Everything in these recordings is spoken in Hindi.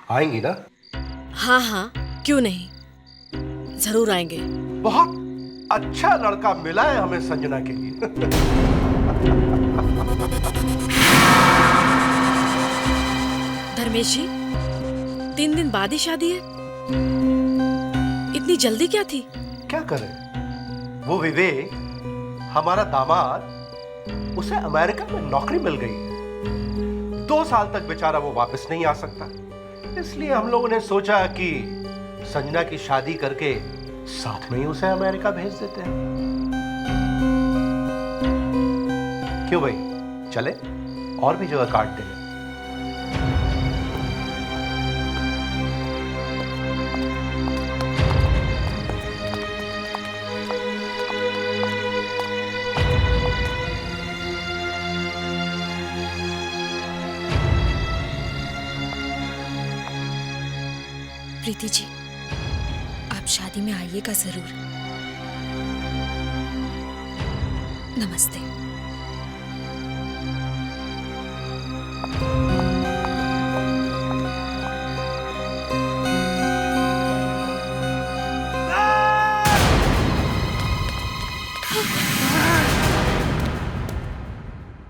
आएंगी ना? हाँ हाँ, क्यों नहीं, जरूर आएंगे। बहुत अच्छा लड़का मिला है हमें संजना के लिए। धर्मेश जी, 3 दिन बाद ही शादी है, इतनी जल्दी क्या थी? क्या करें, वो विवेक हमारा दामाद, उसे अमेरिका में नौकरी मिल गई है। 2 साल तक बेचारा वो वापस नहीं आ सकता, इसलिए हम लोगों ने सोचा कि संजना की शादी करके साथ में ही उसे अमेरिका भेज देते हैं। क्यों भाई, चले और भी जगह काट दें? प्रीति जी, आप शादी में आइएगा जरूर। नमस्ते।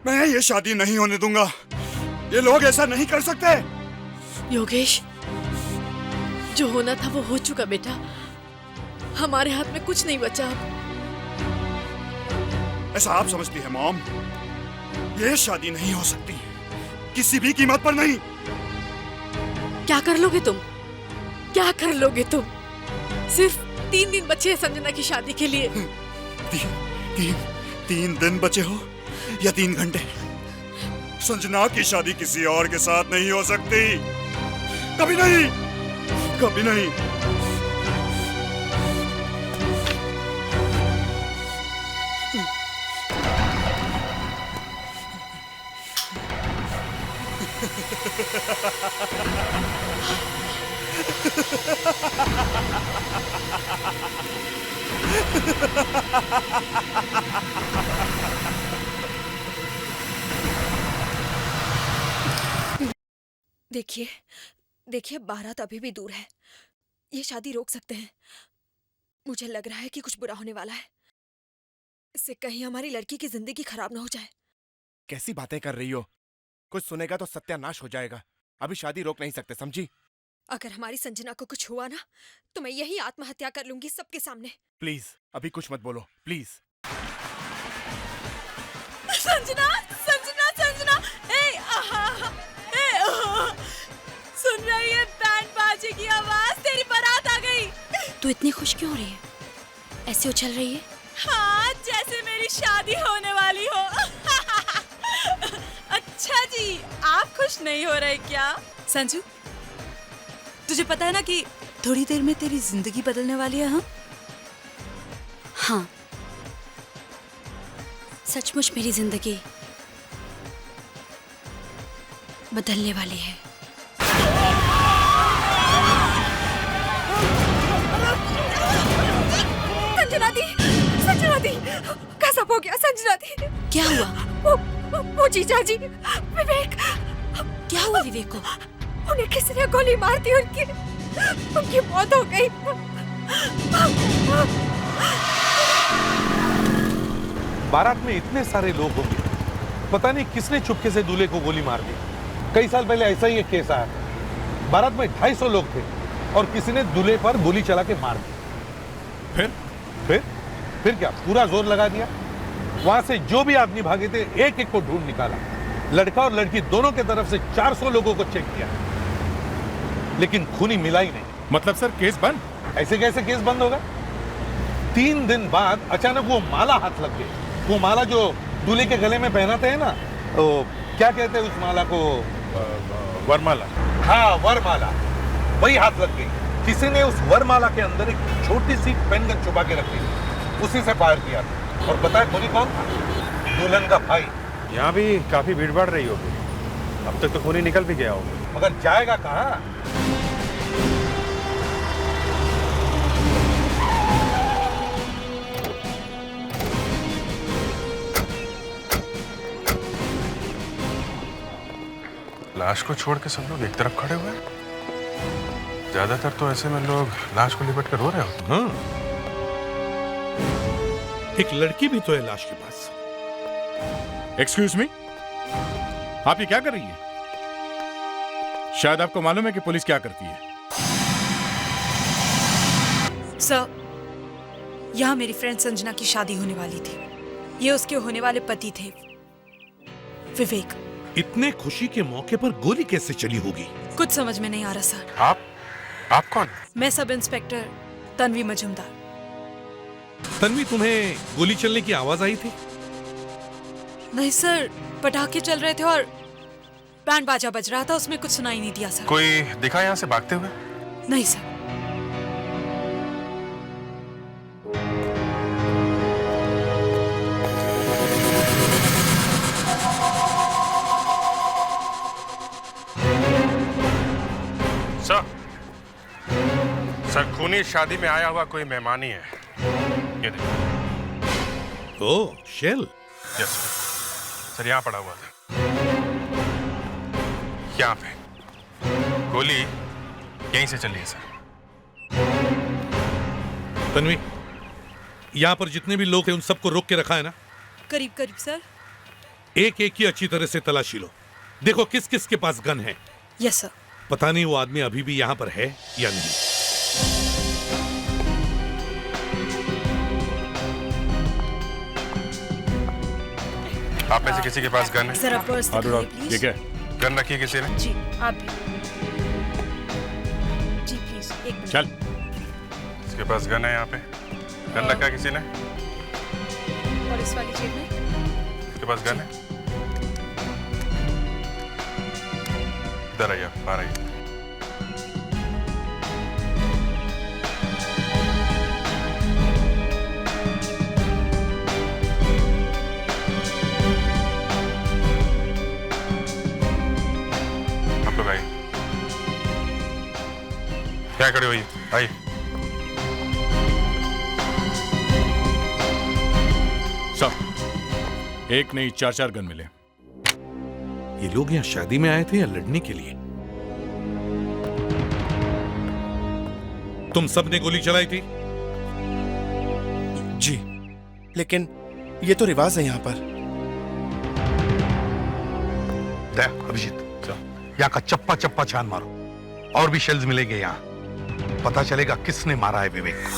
मैं ये शादी नहीं होने दूंगा। ये लोग ऐसा नहीं कर सकते। योगेश, जो होना था वो हो चुका बेटा, हमारे हाथ में कुछ नहीं बचा अब। ऐसा आप समझती है मॉम? ये शादी नहीं हो सकती, किसी भी कीमत पर नहीं। क्या कर लोगे तुम? क्या कर लोगे तुम? सिर्फ 3 दिन बचे हैं संजना की शादी के लिए। 3 दिन बचे हो या 3 घंटे, संजना की शादी किसी और के साथ नहीं हो सकती। कभी नहीं, कभी नहीं। देखिए देखिए, बारात अभी भी दूर है। ये शादी रोक सकते हैं। मुझे लग रहा है कि कुछ बुरा होने वाला है। इससे कहीं हमारी लड़की की जिंदगी खराब ना हो जाए। कैसी बातें कर रही हो? कुछ सुनेगा तो सत्यानाश हो जाएगा। अभी शादी रोक नहीं सकते, समझी? अगर हमारी संजना को कुछ हुआ ना, तो मैं यही आत्महत्या कर लूंगी सबके सामने। प्लीज अभी कुछ मत बोलो, प्लीज। संजना, संजना, संजना, ए आहा, ए आहा, सुन रही है? बैंड बाजे की आवाज, तेरी बारात आ गई। तू इतनी खुश क्यों हो रही है? ऐसे उछल रही है? हाँ, जैसे मेरी शादी होने वाली हो। अच्छा जी, आप खुश नहीं हो रहे क्या? संजू, तुझे पता है ना कि थोड़ी देर में तेरी जिंदगी बदलने वाली है। हाँ, सचमुच मेरी जिंदगी बदलने वाली है। संजना दी, संजना दी, कैसा हो गया संजना दी? क्या हुआ? वो जीजा जी, विवेक। क्या हुआ विवेक को? उन्हें किसी ने गोली मार दी, उनकी मौत हो गई। बारात में इतने सारे लोग होंगे, पता नहीं किसने चुपके से दूल्हे को गोली मार दी। कई साल पहले ऐसा ही एक केस आया था। बारात में 250 लोग थे और किसी ने दूल्हे पर गोली चला के मार दी। फिर क्या, पूरा जोर लगा दिया। वहां से जो भी आदमी भागे थे, एक एक को ढूंढ निकाला। लड़का और लड़की दोनों के तरफ से 400 लोगों को चेक किया, लेकिन खूनी मिला ही नहीं। मतलब सर केस बंद? ऐसे कैसे केस बंद होगा? 3 दिन बाद अचानक वो माला हाथ लग गई। वो माला जो दूल्हे के गले में पहनाते हैं ना, वो क्या कहते हैं उस माला को? वरमाला। हाँ, वरमाला, वही हाथ लग गई। किसी ने उस वरमाला के अंदर एक छोटी सी पेन गन छुपा के रखी थी, उसी से फायर किया था। और पता है खूनी कौन था? दुल्हन का भाई। यहाँ भी काफी भीड़ बढ़ रही होगी। अब तक तो खूनी निकल भी गया होगा। मगर जाएगा कहाँ? लाश को छोड़ के सब लोग एक तरफ खड़े हुए हैं। ज्यादातर तो ऐसे में लोग लाश को लिपट कर रो रहे होते हैं। हाँ, एक लड़की भी तो है लाश के पास। एक्सक्यूज मी, आप ये क्या कर रही है? शायद आपको मालूम है कि पुलिस क्या करती है। सर, यहाँ मेरी फ्रेंड संजना की शादी होने वाली थी। ये उसके होने वाले पति थे, विवेक। इतने खुशी के मौके पर गोली कैसे चली होगी? कुछ समझ में नहीं आ रहा सर। आप कौन? मैं सब इंस्पेक्टर तन्वी मजूमदार। तन्वी, तुम्हें गोली चलने की आवाज आई थी? नहीं सर, पटाखे चल रहे थे और बैंड बाजा बज रहा था, उसमें कुछ सुनाई नहीं दिया सर। कोई दिखा यहाँ से भागते हुए? नहीं सर। सर, खूनी शादी में आया हुआ कोई मेहमान ही है। ये देखो। ओह, शेल। यस सर, यहाँ पड़ा हुआ था। यहाँ पे गोली यहीं से चली है सर। तन्वी, यहाँ पर जितने भी लोग थे उन सबको रोक के रखा है ना? करीब करीब सर। एक एक की अच्छी तरह से तलाशी लो। देखो किस किस के पास गन है। Yes sir. पता नहीं वो आदमी अभी भी यहाँ पर है या नहीं। आप में से किसी के पास गन है? जरा पर्स दिखाइए ये प्लीज। क्या? गन रखी है किसी ने? जी, आप भी। जी प्लीज, एक मिनट। चल। इसके पास गन है यहाँ पे? गन रखा है किसी ने? और इस वाली जेब में? इसके पास गन है? इधर आइए, बाहर आइए। आप लोग आइए। क्या खड़े हुई? आइए। सब एक नहीं, 4-4 गन मिले। ये लोग यहाँ शादी में आए थे या लड़ने के लिए? तुम सब ने गोली चलाई थी? जी, लेकिन ये तो रिवाज है यहाँ पर। अभिजीत, यहाँ का चप्पा चप्पा छान मारो। और भी शेल्स मिलेंगे यहाँ। पता चलेगा किसने मारा है विवेक को।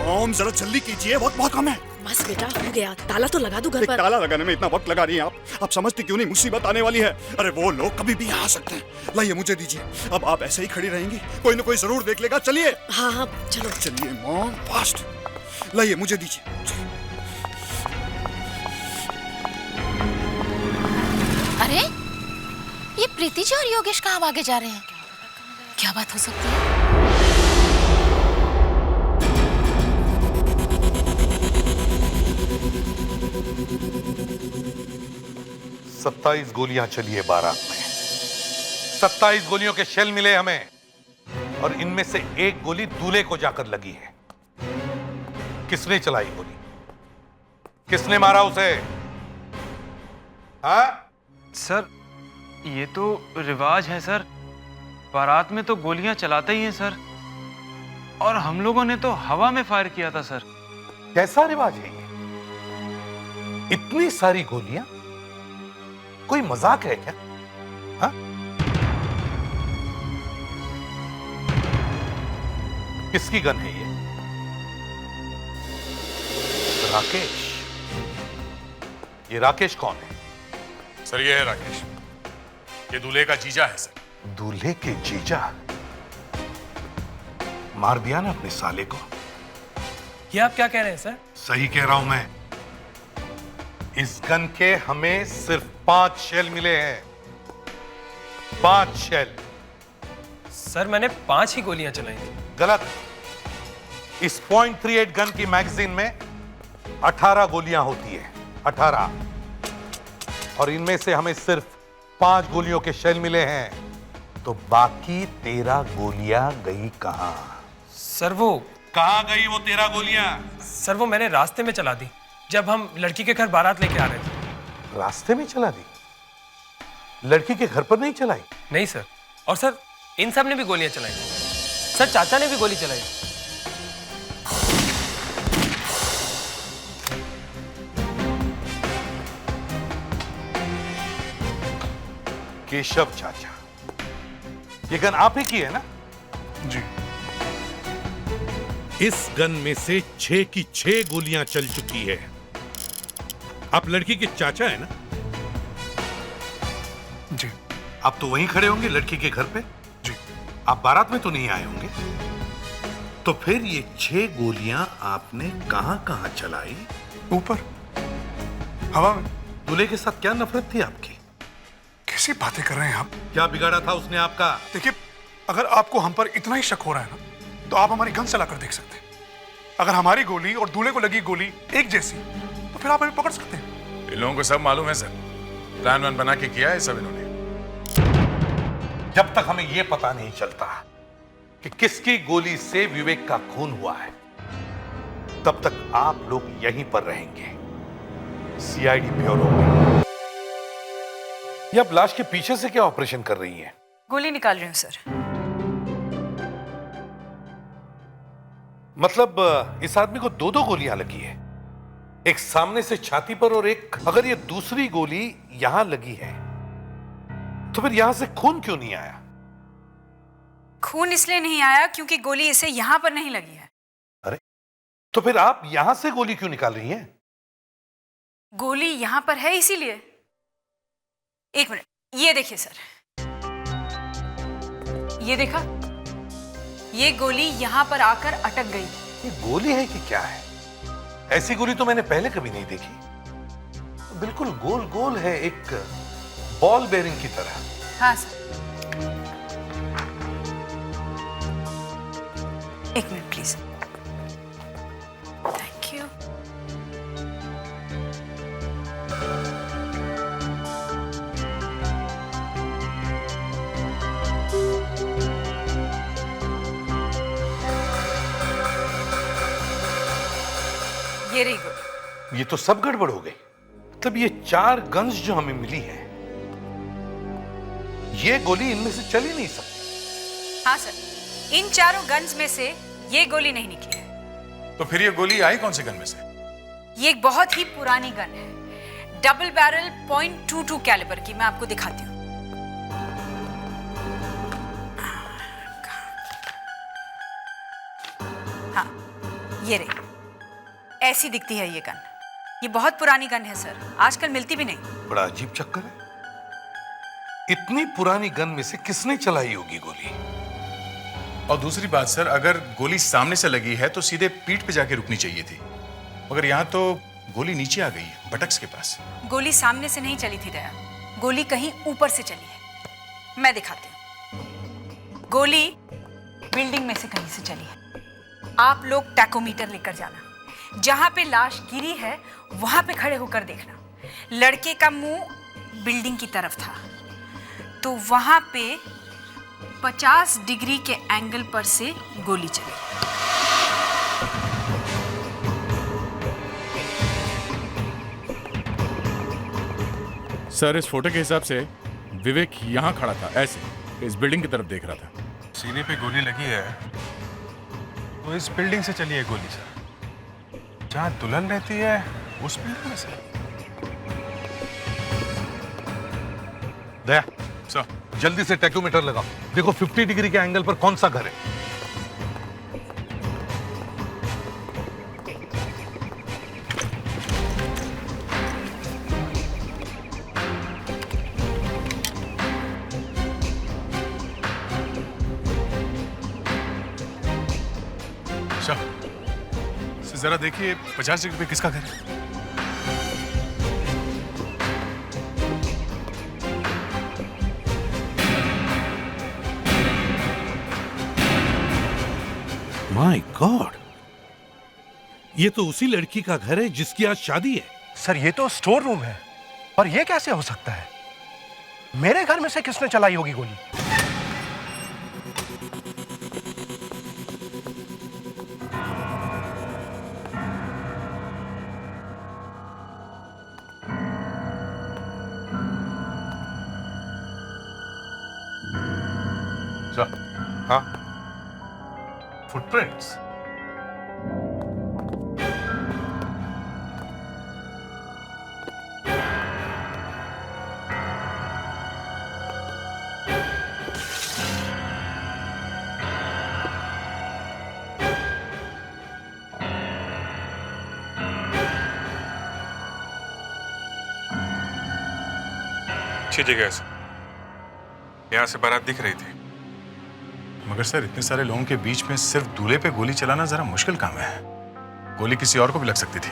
मॉम, जरा जल्दी कीजिए, वक्त बहुत कम है। बस बेटा, हो गया। ताला तो लगा दो घर पर। ताला लगाने में इतना वक्त लगा रही हैं आप समझते क्यों नहीं मुसीबत आने वाली है? अरे वो लोग कभी भी आ सकते हैं। लाइए मुझे दीजिए। अब आप ऐसे ही खड़ी रहेंगी, कोई ना कोई जरूर देख लेगा। चलिए। हाँ हाँ, चलो। चलिए मॉम, फास्ट। लाइए मुझे दीजिए। अरे ये प्रीति जी और योगेश कहाँ भागे जा रहे हैं? क्या बात हो सकती है? 27 गोलियां चली है बारात में। 27 गोलियों के शेल मिले हमें और इनमें से एक गोली दूल्हे को जाकर लगी है। किसने चलाई गोली? किसने मारा उसे? हाँ? सर, ये तो रिवाज है सर। बारात में तो गोलियां चलाते ही हैं सर। और हम लोगों ने तो हवा में फायर किया था सर। कैसा रिवाज है ये? इतनी सारी गोलियां? कोई मजाक है क्या? हाँ? किसकी गन है ये? राकेश। ये राकेश कौन है? सर ये है राकेश। ये दूल्हे का जीजा है सर। दूल्हे के जीजा? मार दिया ना अपने साले को। ये आप क्या कह रहे हैं सर? सही कह रहा हूं मैं। इस गन के हमें सिर्फ 5 शेल मिले हैं। 5 शेल। सर मैंने 5 ही गोलियां चलाई थी। गलत। इस .38 गन की मैगजीन में 18 गोलियां होती है। 18। और इनमें से हमें सिर्फ 5 गोलियों के शेल मिले हैं। तो बाकी 13 गोलियां गई कहां? सर वो कहां गई वो 13 गोलियां? सर वो मैंने रास्ते में चला दी, जब हम लड़की के घर बारात लेके आ रहे थे। रास्ते में चला दी? लड़की के घर पर नहीं चलाई? नहीं सर। और सर इन सब ने भी गोलियां चलाई। सर चाचा ने भी गोली चलाई। केशव चाचा, ये गन आप ही की है ना? जी। इस गन में से 6 की 6 गोलियां चल चुकी है। आप लड़की के चाचा है ना? जी। आप तो वहीं खड़े होंगे लड़की के घर पे? जी। आप बारात में तो नहीं आए होंगे? तो फिर ये 6 गोलियां आपने कहां कहां चलाई? ऊपर, हवा में। दूल्हे के साथ क्या नफरत थी आपकी? कैसी बातें कर रहे हैं आप? क्या बिगाड़ा था उसने आपका? देखिए, अगर आपको हम पर इतना ही शक हो रहा है ना, तो आप हमारी गन चलाकर देख सकते हैं। अगर हमारी गोली और दूल्हे को लगी गोली एक जैसी, तो फिर आप हमें पकड़ सकते हैं। इन लोगों को सब मालूम है सर, प्लान वन बना के किया है सब इन्होंने। जब तक हमें यह पता नहीं चलता कि किसकी गोली से विवेक का खून हुआ है, तब तक आप लोग यहीं पर रहेंगे सीआईडी ब्यूरो में। ये आप लाश के पीछे से क्या ऑपरेशन कर रही हैं? गोली निकाल रही हूं सर। मतलब इस आदमी को 2-2 गोलियां लगी है, एक सामने से छाती पर और एक, अगर ये दूसरी गोली यहां लगी है तो फिर यहां से खून क्यों नहीं आया? खून इसलिए नहीं आया क्योंकि गोली इसे यहां पर नहीं लगी है। अरे, तो फिर आप यहां से गोली क्यों निकाल रही हैं? गोली यहां पर है इसीलिए। एक मिनट, ये देखिए सर, ये देखा, ये गोली यहां पर आकर अटक गई। ये गोली है कि क्या है? ऐसी गोली तो मैंने पहले कभी नहीं देखी। बिल्कुल गोल गोल है, एक बॉल बेरिंग की तरह। हाँ सर, एक मिनट प्लीज। Thank you. ये रही गोली। ये तो सब गड़बड़ हो गई। मतलब ये 4 गन्स जो हमें मिली है, ये गोली इनमें से चल ही नहीं सकती। हाँ सर, इन चारों गन्स में से ये गोली नहीं निकली है। तो फिर ये गोली आई कौन से गन में से? ये एक बहुत ही पुरानी गन है, डबल बैरल .22 कैलिबर की। मैं आपको दिखाती हूँ। हाँ, ये रही। ऐसी दिखती है ये गन। ये बहुत पुरानी गन है सर, आजकल मिलती भी नहीं। बड़ा अजीब चक्कर है। इतनी पुरानी गन में से किसने चलाई होगी गोली? और दूसरी बात सर, अगर गोली सामने से लगी है तो सीधे पीठ पे जाके रुकनी चाहिए थी, मगर यहाँ तो गोली नीचे आ गई है, बटक्स के पास। गोली सामने से नहीं चली थी दया, गोली कहीं ऊपर से चली है। मैं दिखाती हूँ। गोली बिल्डिंग में से कहीं से चली है। आप लोग टैकोमीटर लेकर जाना, जहां पे लाश गिरी है वहां पे खड़े होकर देखना। लड़के का मुंह बिल्डिंग की तरफ था, तो वहां पे 50 डिग्री के एंगल पर से गोली चली। सर, इस फोटो के हिसाब से विवेक यहाँ खड़ा था, ऐसे इस बिल्डिंग की तरफ देख रहा था। सीने पे गोली लगी है तो इस बिल्डिंग से चली है गोली सर। जहां दुल्हन रहती है उस बिल्डिंग में से। दया सर, जल्दी से टैकोमीटर लगाओ, देखो 50 डिग्री के एंगल पर कौन सा घर है। जरा देखिए 50 डिग्री पे किसका घर है। माय गॉड, ये तो उसी लड़की का घर है जिसकी आज शादी है। सर ये तो स्टोर रूम है, और ये कैसे हो सकता है? मेरे घर में से किसने चलाई होगी गोली? फुटप्रिंट्स। अच्छी जगह है सर, यहाँ से बारात दिख रही थी। मगर सर इतने सारे लोगों के बीच में सिर्फ दूल्हे पे गोली चलाना जरा मुश्किल काम है। गोली किसी और को भी लग सकती थी।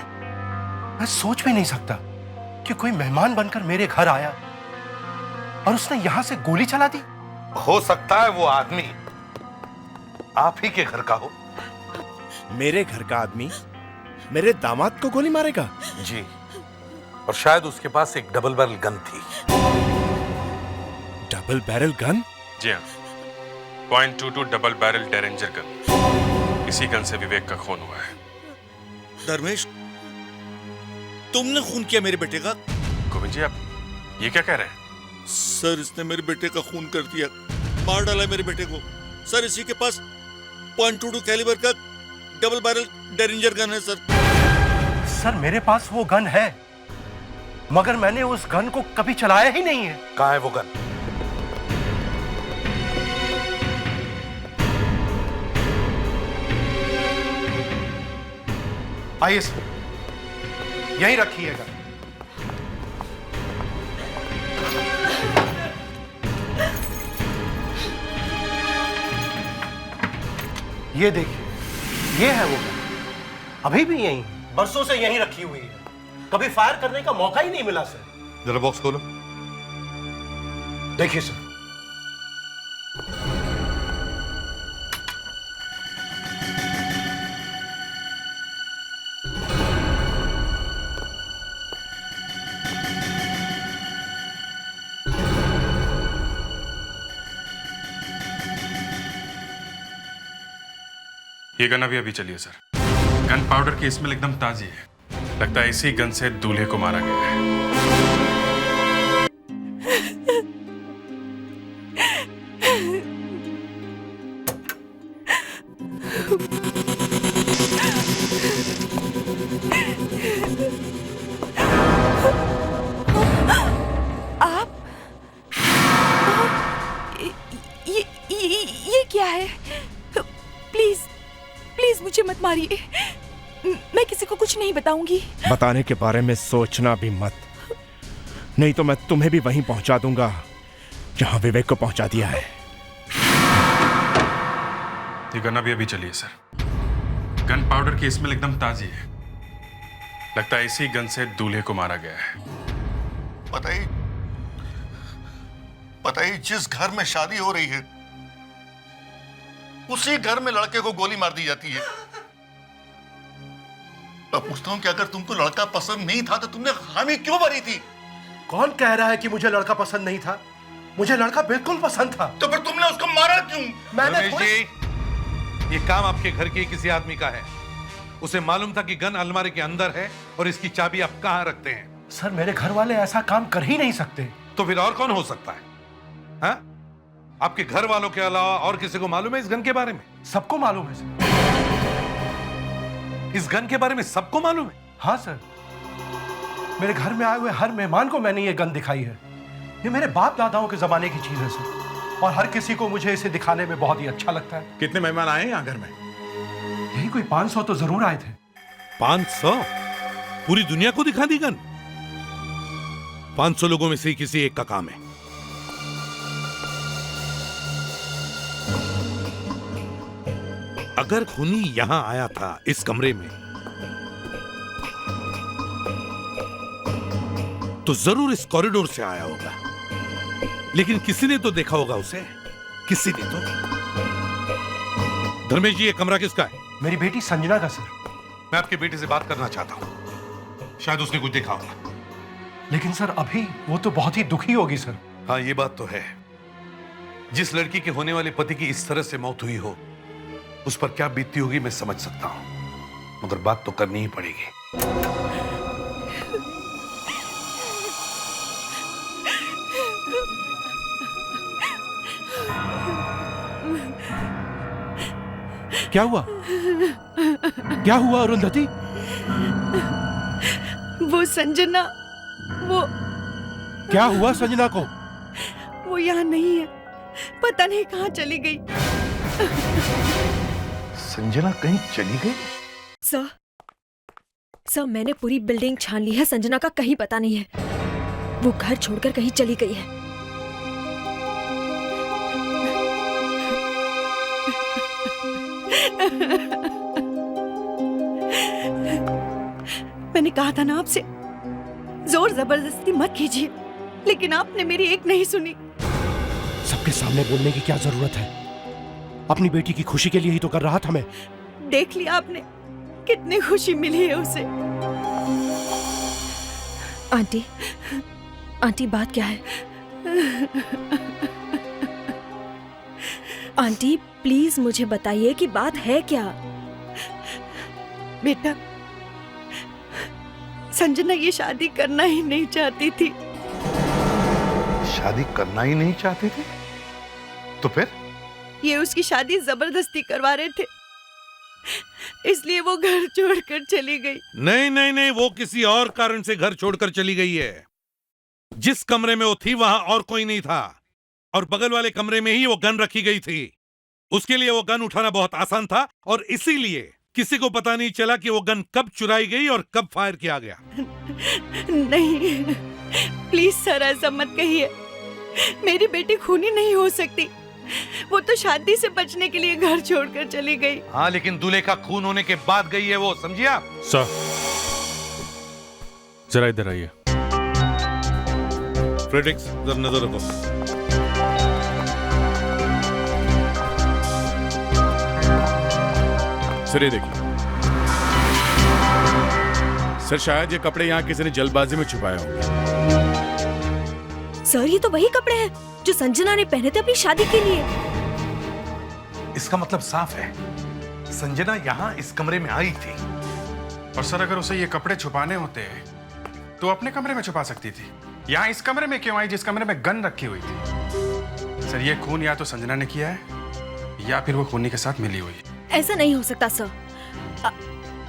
मैं सोच भी नहीं सकता कि कोई मेहमान बनकर मेरे घर आया और उसने यहां से गोली चला दी। हो सकता है वो आदमी आप ही के घर का हो। मेरे घर का आदमी मेरे दामाद को गोली मारेगा? जी, और शायद उसके पास एक डबल बैरल गन थी। Double barrel gun? जी हाँ, .22 डबल बैरल डेरेंजर गन। इसी गन से विवेक का खून हुआ है। धर्मेश, तुमने खून किया मेरे बेटे का? गोविंद जी, आप ये क्या कह रहे हैं? सर, इसने मेरे बेटे का खून कर दिया, मार डाला मेरे बेटे को। सर, इसी के पास .22 कैलिबर का डबल बैरल डेरेंजर गन है सर। सर, मेरे पास वो गन है, मगर मैंने उस गन को कभी चलाया ही नहीं है। कहाँ है वो गन? आइए सर, यहीं रखिएगा। ये देखिए, ये है वो गन। अभी भी यहीं, बरसों से यहीं रखी हुई है। कभी फायर करने का मौका ही नहीं मिला सर। जरा बॉक्स खोलो। देखिए सर, ये गन अभी चली है सर। गन पाउडर की स्मेल एकदम ताजी है। लगता है इसी गन से दूल्हे को मारा गया है। आप ये क्या है? प्लीज प्लीज मुझे मत मारिए। मैं किसी को कुछ नहीं बताऊंगी। बताने के बारे में सोचना भी मत, नहीं तो मैं तुम्हें भी वहीं पहुंचा दूंगा जहां विवेक को पहुंचा दिया है। ये गन अभी चली है सर। गन पाउडर की स्मेल एकदम ताजी है। लगता है इसी गन से दूल्हे को मारा गया है। बताइए, जिस घर में शादी हो रही है उसी घर में लड़के को गोली मार दी जाती है। मैं पूछता हूं कि अगर तुमको लड़का पसंद नहीं था तो तुमने हामी क्यों भरी थी? कौन कह रहा है कि मुझे लड़का पसंद नहीं था? मुझे लड़का बिल्कुल पसंद था। तो फिर तुमने उसको मारा क्यों? मैंने रमेश जी, ये काम आपके घर के किसी आदमी का है। उसे मालूम था कि गन अलमारी के अंदर है और इसकी चाबी आप कहां रखते हैं। सर, मेरे घर वाले ऐसा काम कर ही नहीं सकते। तो फिर और कौन हो सकता है? हाँ? आपके घर वालों के अलावा और किसी को मालूम है इस गन के बारे में? सबको मालूम है सर। इस गन के बारे में सबको मालूम है? हाँ सर, मेरे घर में आए हुए हर मेहमान को मैंने ये गन दिखाई है। ये मेरे बाप दादाओं के जमाने की चीज है सर, और हर किसी को मुझे इसे दिखाने में बहुत ही अच्छा लगता है। कितने मेहमान आए यहाँ घर में? यही कोई 500 तो जरूर आए थे। 500? पूरी दुनिया को दिखा दी गन? 500 लोगों में से ही किसी एक का काम है। अगर खूनी यहां आया था इस कमरे में तो जरूर इस कॉरिडोर से आया होगा, लेकिन किसी ने तो देखा होगा उसे। किसी ने तो। धर्मेश जी, ये कमरा किसका है? मेरी बेटी संजना का सर। मैं आपकी बेटी से बात करना चाहता हूं, शायद उसने कुछ देखा होगा। लेकिन सर, अभी वो तो बहुत ही दुखी होगी सर। हाँ, ये बात तो है। जिस लड़की के होने वाले पति की इस तरह से मौत हुई हो, उस पर क्या बीतती होगी मैं समझ सकता हूं, मगर बात तो करनी ही पड़ेगी। क्या हुआ? क्या हुआ अरुंधति? वो संजना, वो क्या हुआ संजना को? वो यहाँ नहीं है, पता नहीं कहाँ चली गई। संजना कहीं चली गई? सर मैंने पूरी बिल्डिंग छान ली है, संजना का कहीं पता नहीं है। वो घर छोड़कर कहीं चली गई है। मैंने कहा था ना आपसे, जोर जबरदस्ती मत कीजिए, लेकिन आपने मेरी एक नहीं सुनी। सबके सामने बोलने की क्या जरूरत है? अपनी बेटी की खुशी के लिए ही तो कर रहा था मैं। देख लिया आपने कितनी खुशी मिली है उसे। आंटी बात क्या है? आंटी प्लीज मुझे बताइए कि बात है क्या? बेटा, संजना ये शादी करना ही नहीं चाहती थी। शादी करना ही नहीं चाहती थी? तो फिर? ये उसकी शादी जबरदस्ती करवा रहे थे, इसलिए वो घर छोड़कर चली गई। नहीं नहीं नहीं, वो किसी और कारण से घर छोड़कर चली गई है। जिस कमरे में वो थी वहां और कोई नहीं था, और बगल वाले कमरे में ही वो गन रखी गई थी। उसके लिए वो गन उठाना बहुत आसान था, और इसीलिए किसी को पता नहीं चला कि वो गन कब चुराई गई और कब फायर किया गया। नहीं, प्लीज सर ऐसा मत कहिए। मेरी बेटी खूनी नहीं हो सकती। वो तो शादी से बचने के लिए घर छोड़कर चली गई। हाँ, लेकिन दूल्हे का खून होने के बाद गई है वो, समझिए आप? सर जरा इधर आइए। फ्रेडरिक्स, जरा नजर रखो। सर ये देखिए। सर शायद ये कपड़े यहाँ किसी ने जल्दबाजी में छुपाए होंगे। सर ये तो वही कपड़े हैं जो संजना ने पहने थे अपनी शादी के लिए। इसका मतलब साफ है, संजना यहाँ इस कमरे में आई थी। और सर अगर उसे ये कपड़े छुपाने होते तो अपने कमरे में छुपा सकती थी। यहाँ इस कमरे में क्यों आई जिस कमरे में गन रखी हुई थी? सर ये खून या तो संजना ने किया है या फिर वो खूनी के साथ मिली हुई है। ऐसा नहीं हो सकता सर।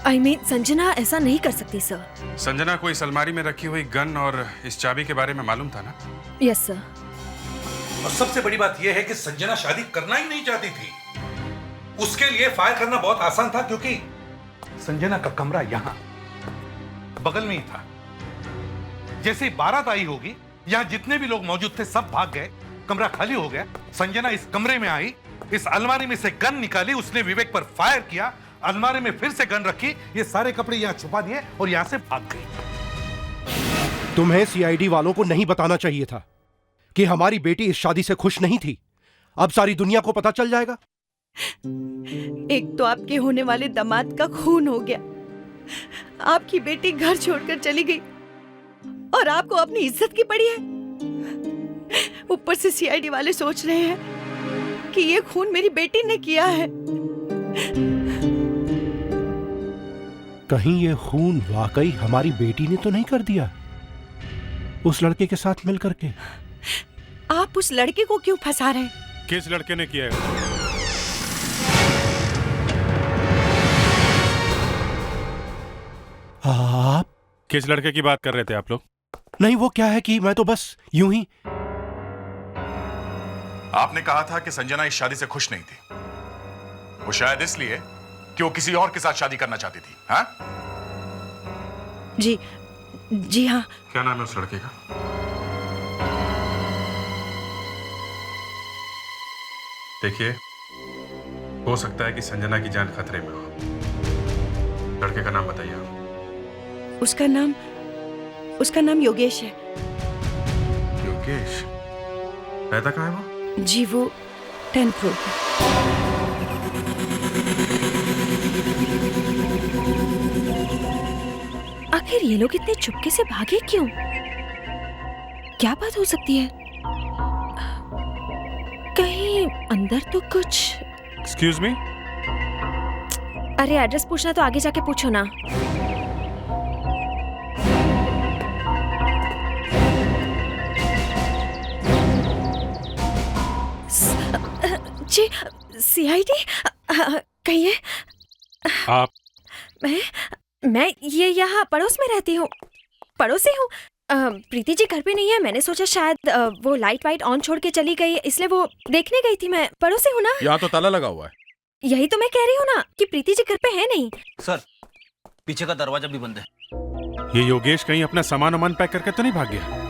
I mean, संजना ऐसा नहीं कर सकती सर। संजना को इस अलमारी में रखी हुई गन और इस चाबी के बारे में मालूम था ना? Yes sir. और सबसे बड़ी बात यह है कि संजना शादी करना ही नहीं चाहती थी। उसके लिए फायर करना बहुत आसान था, क्योंकि संजना का कमरा यहां बगल में ही था। जैसे ही बारात आई होगी, यहां जितने भी लोग मौजूद थे सब भाग गए, कमरा खाली हो गया। संजना इस कमरे में आई, इस अलमारी में से गन निकाली, उसने विवेक पर फायर किया, अलमारी में फिर से गन रखी, ये सारे कपड़े यहां छुपा दिए और यहां से भाग गई। तुम्हें सीआईडी वालों को नहीं बताना चाहिए था कि हमारी बेटी इस शादी से खुश नहीं थी। अब सारी दुनिया को पता चल जाएगा। एक तो आपके होने वाले दामाद का खून हो गया, आपकी बेटी घर छोड़कर चली गई और आपको अपनी इज्जत की पड़ी है। ऊपर से सीआईडी वाले सोच रहे हैं कि ये खून मेरी बेटी ने किया है। कहीं ये खून वाकई हमारी बेटी ने तो नहीं कर दिया उस लड़के के साथ मिलकर के? आप उस लड़के को क्यों फंसा रहे हैं? किस लड़के ने किया है? आप किस लड़के की बात कर रहे थे आप लोग? नहीं, वो क्या है कि मैं तो बस यूं ही। आपने कहा था कि संजना इस शादी से खुश नहीं थी। वो शायद इसलिए कि वो किसी और के साथ शादी करना चाहती थी। हाँ? जी हाँ। क्या नाम है उस लड़के का? देखिए, हो सकता है कि संजना की जान खतरे में हो। लड़के का नाम बताइए। उसका नाम योगेश है। योगेश? रहता कहाँ है वो? जी वो 10th फ्लोर पे। आखिर ये लोग इतने चुपके से भागे क्यों? क्या बात हो सकती है? कहीं अंदर तो कुछ। Excuse me? अरे एड्रेस पूछना तो आगे जाके पूछो ना। जी सीआईडी? कहिए। आप? मैं ये यहाँ पड़ोस में रहती हूँ, पड़ोसी हूँ। प्रीति जी घर पे नहीं है, मैंने सोचा शायद वो लाइट वाइट ऑन छोड़ के चली गई, इसलिए वो देखने गई थी। मैं पड़ोसी हूँ ना। यहाँ तो ताला लगा हुआ है। यही तो मैं कह रही हूँ ना कि प्रीति जी घर पे है नहीं। सर पीछे का दरवाजा भी बंद है। ये योगेश कहीं अपना सामान वामान पैक करके तो नहीं भाग गया?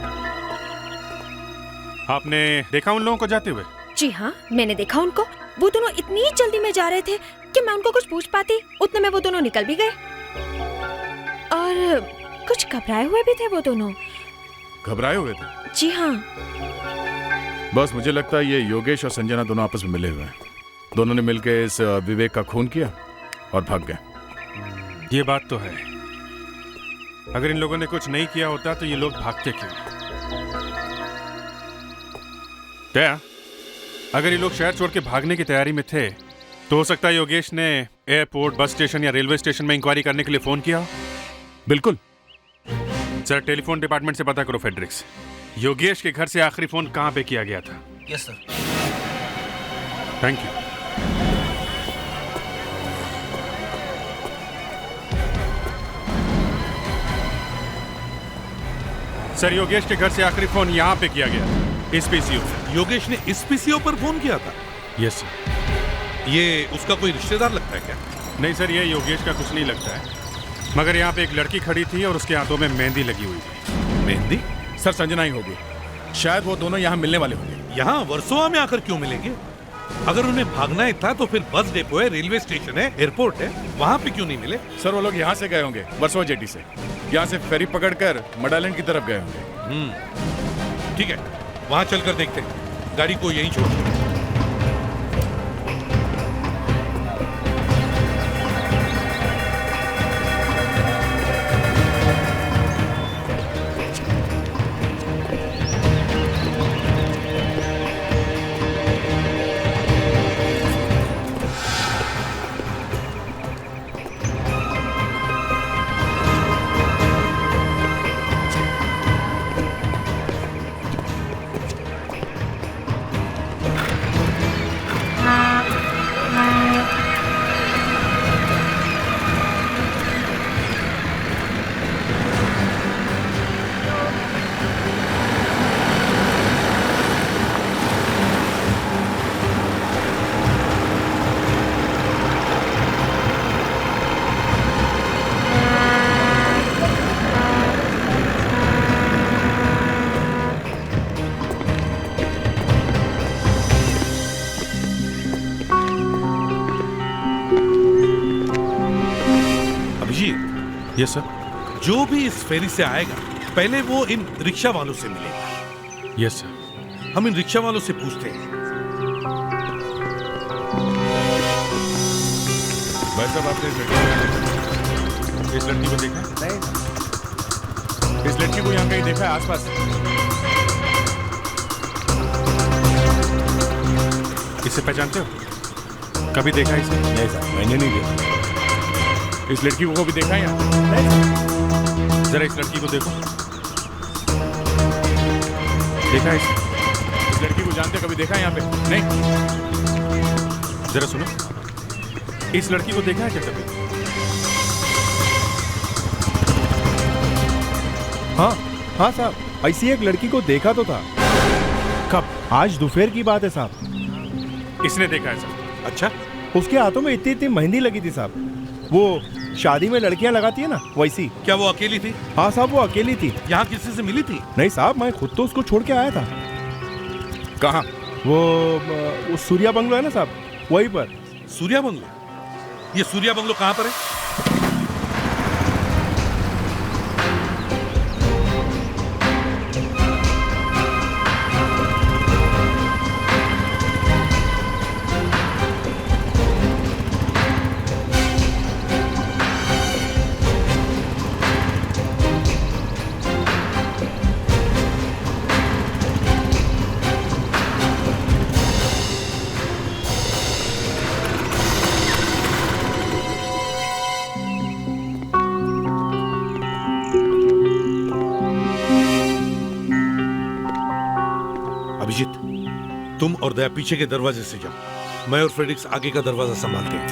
आपने देखा उन लोगों को जाते हुए? जी हाँ, मैंने देखा उनको। वो दोनों इतनी जल्दी में जा रहे थे कि मैं उनको कुछ पूछ पाती, उतने में वो दोनों निकल भी गए। और कुछ घबराए हुए भी थे वो दोनों। घबराए हुए थे? जी हाँ। बस मुझे लगता है ये योगेश और संजना दोनों आपस में मिले हुए हैं। दोनों ने मिलकर इस विवेक का खून किया और भाग गए। ये बात तो है। अगर इन लोगों ने कुछ नहीं किया होता तो ये लोग भागते क्यों? क्या अगर ये लोग शहर छोड़ के भागने की तैयारी में थे तो हो सकता है योगेश ने एयरपोर्ट, बस स्टेशन या रेलवे स्टेशन में इंक्वायरी करने के लिए फोन किया हो? बिल्कुल। सर, टेलीफोन डिपार्टमेंट से पता करो फेड्रिक्स, योगेश के घर से आखिरी फोन कहां पे किया गया था? Yes sir. Thank you. Sir, Yogesh के घर से आखिरी फोन यहाँ पे किया गया, इस पीसीओ पे। योगेश ने इस पीसीओ पर फोन किया था? Yes sir. ये उसका कोई रिश्तेदार लगता है क्या? नहीं सर, ये योगेश का कुछ नहीं लगता है, मगर यहाँ पे एक लड़की खड़ी थी और उसके हाथों में मेहंदी लगी हुई थी। मेहंदी? सर संजना ही होगी, शायद वो दोनों यहाँ मिलने वाले होंगे। यहाँ वर्सोवा में आकर क्यों मिलेंगे? अगर उन्हें भागना ही था तो फिर बस डिपो है, रेलवे स्टेशन है, एयरपोर्ट है, वहाँ पे क्यों नहीं मिले? सर वो लोग यहाँ से गए होंगे, वर्सोवा जेटी से। यहाँ से फेरी पकड़कर मडालैंड की तरफ गए होंगे। ठीक है, वहाँ चलकर देखते हैं। गाड़ी को यहीं छोड़ दो। Yes sir. जो भी इस फेरी से आएगा पहले वो इन रिक्शा वालों से मिलेगा। Yes sir. हम इन रिक्शा वालों से पूछते हैं। भाई साहब, आपने इस लड़की को देखा? नहीं। इस लड़की को यहाँ कहीं देखा है आसपास? इसे पहचानते हो? कभी देखा इसे? नहीं सर, मैंने नहीं देखा। इस लड़की को भी देखा है यहाँ? जरा इस लड़की को देखो। देखा है इसे? इस लड़की को जानते कभी देखा है यहाँ पे? नहीं। जरा सुनो, इस लड़की को देखा है क्या कभी? हाँ साहब, ऐसी एक लड़की को देखा तो था। कब? आज दोपहर की बात है साहब। इसने देखा है साहब? अच्छा। उसके हाथों में इतनी इतनी मेहंदी लगी थी साहब, वो शादी में लड़कियां लगाती है ना वैसी। क्या वो अकेली थी? हाँ साहब, वो अकेली थी। यहाँ किसी से मिली थी? नहीं साहब, मैं खुद तो उसको छोड़ के आया था। कहाँ? वो सूर्या बंगलो है ना साहब, वहीं पर। सूर्या बंगलो? ये सूर्या बंगलो कहाँ पर है? तुम और दया पीछे के दरवाजे से जाओ, मैं और फ्रेडिक्स आगे का दरवाजा संभालते हैं।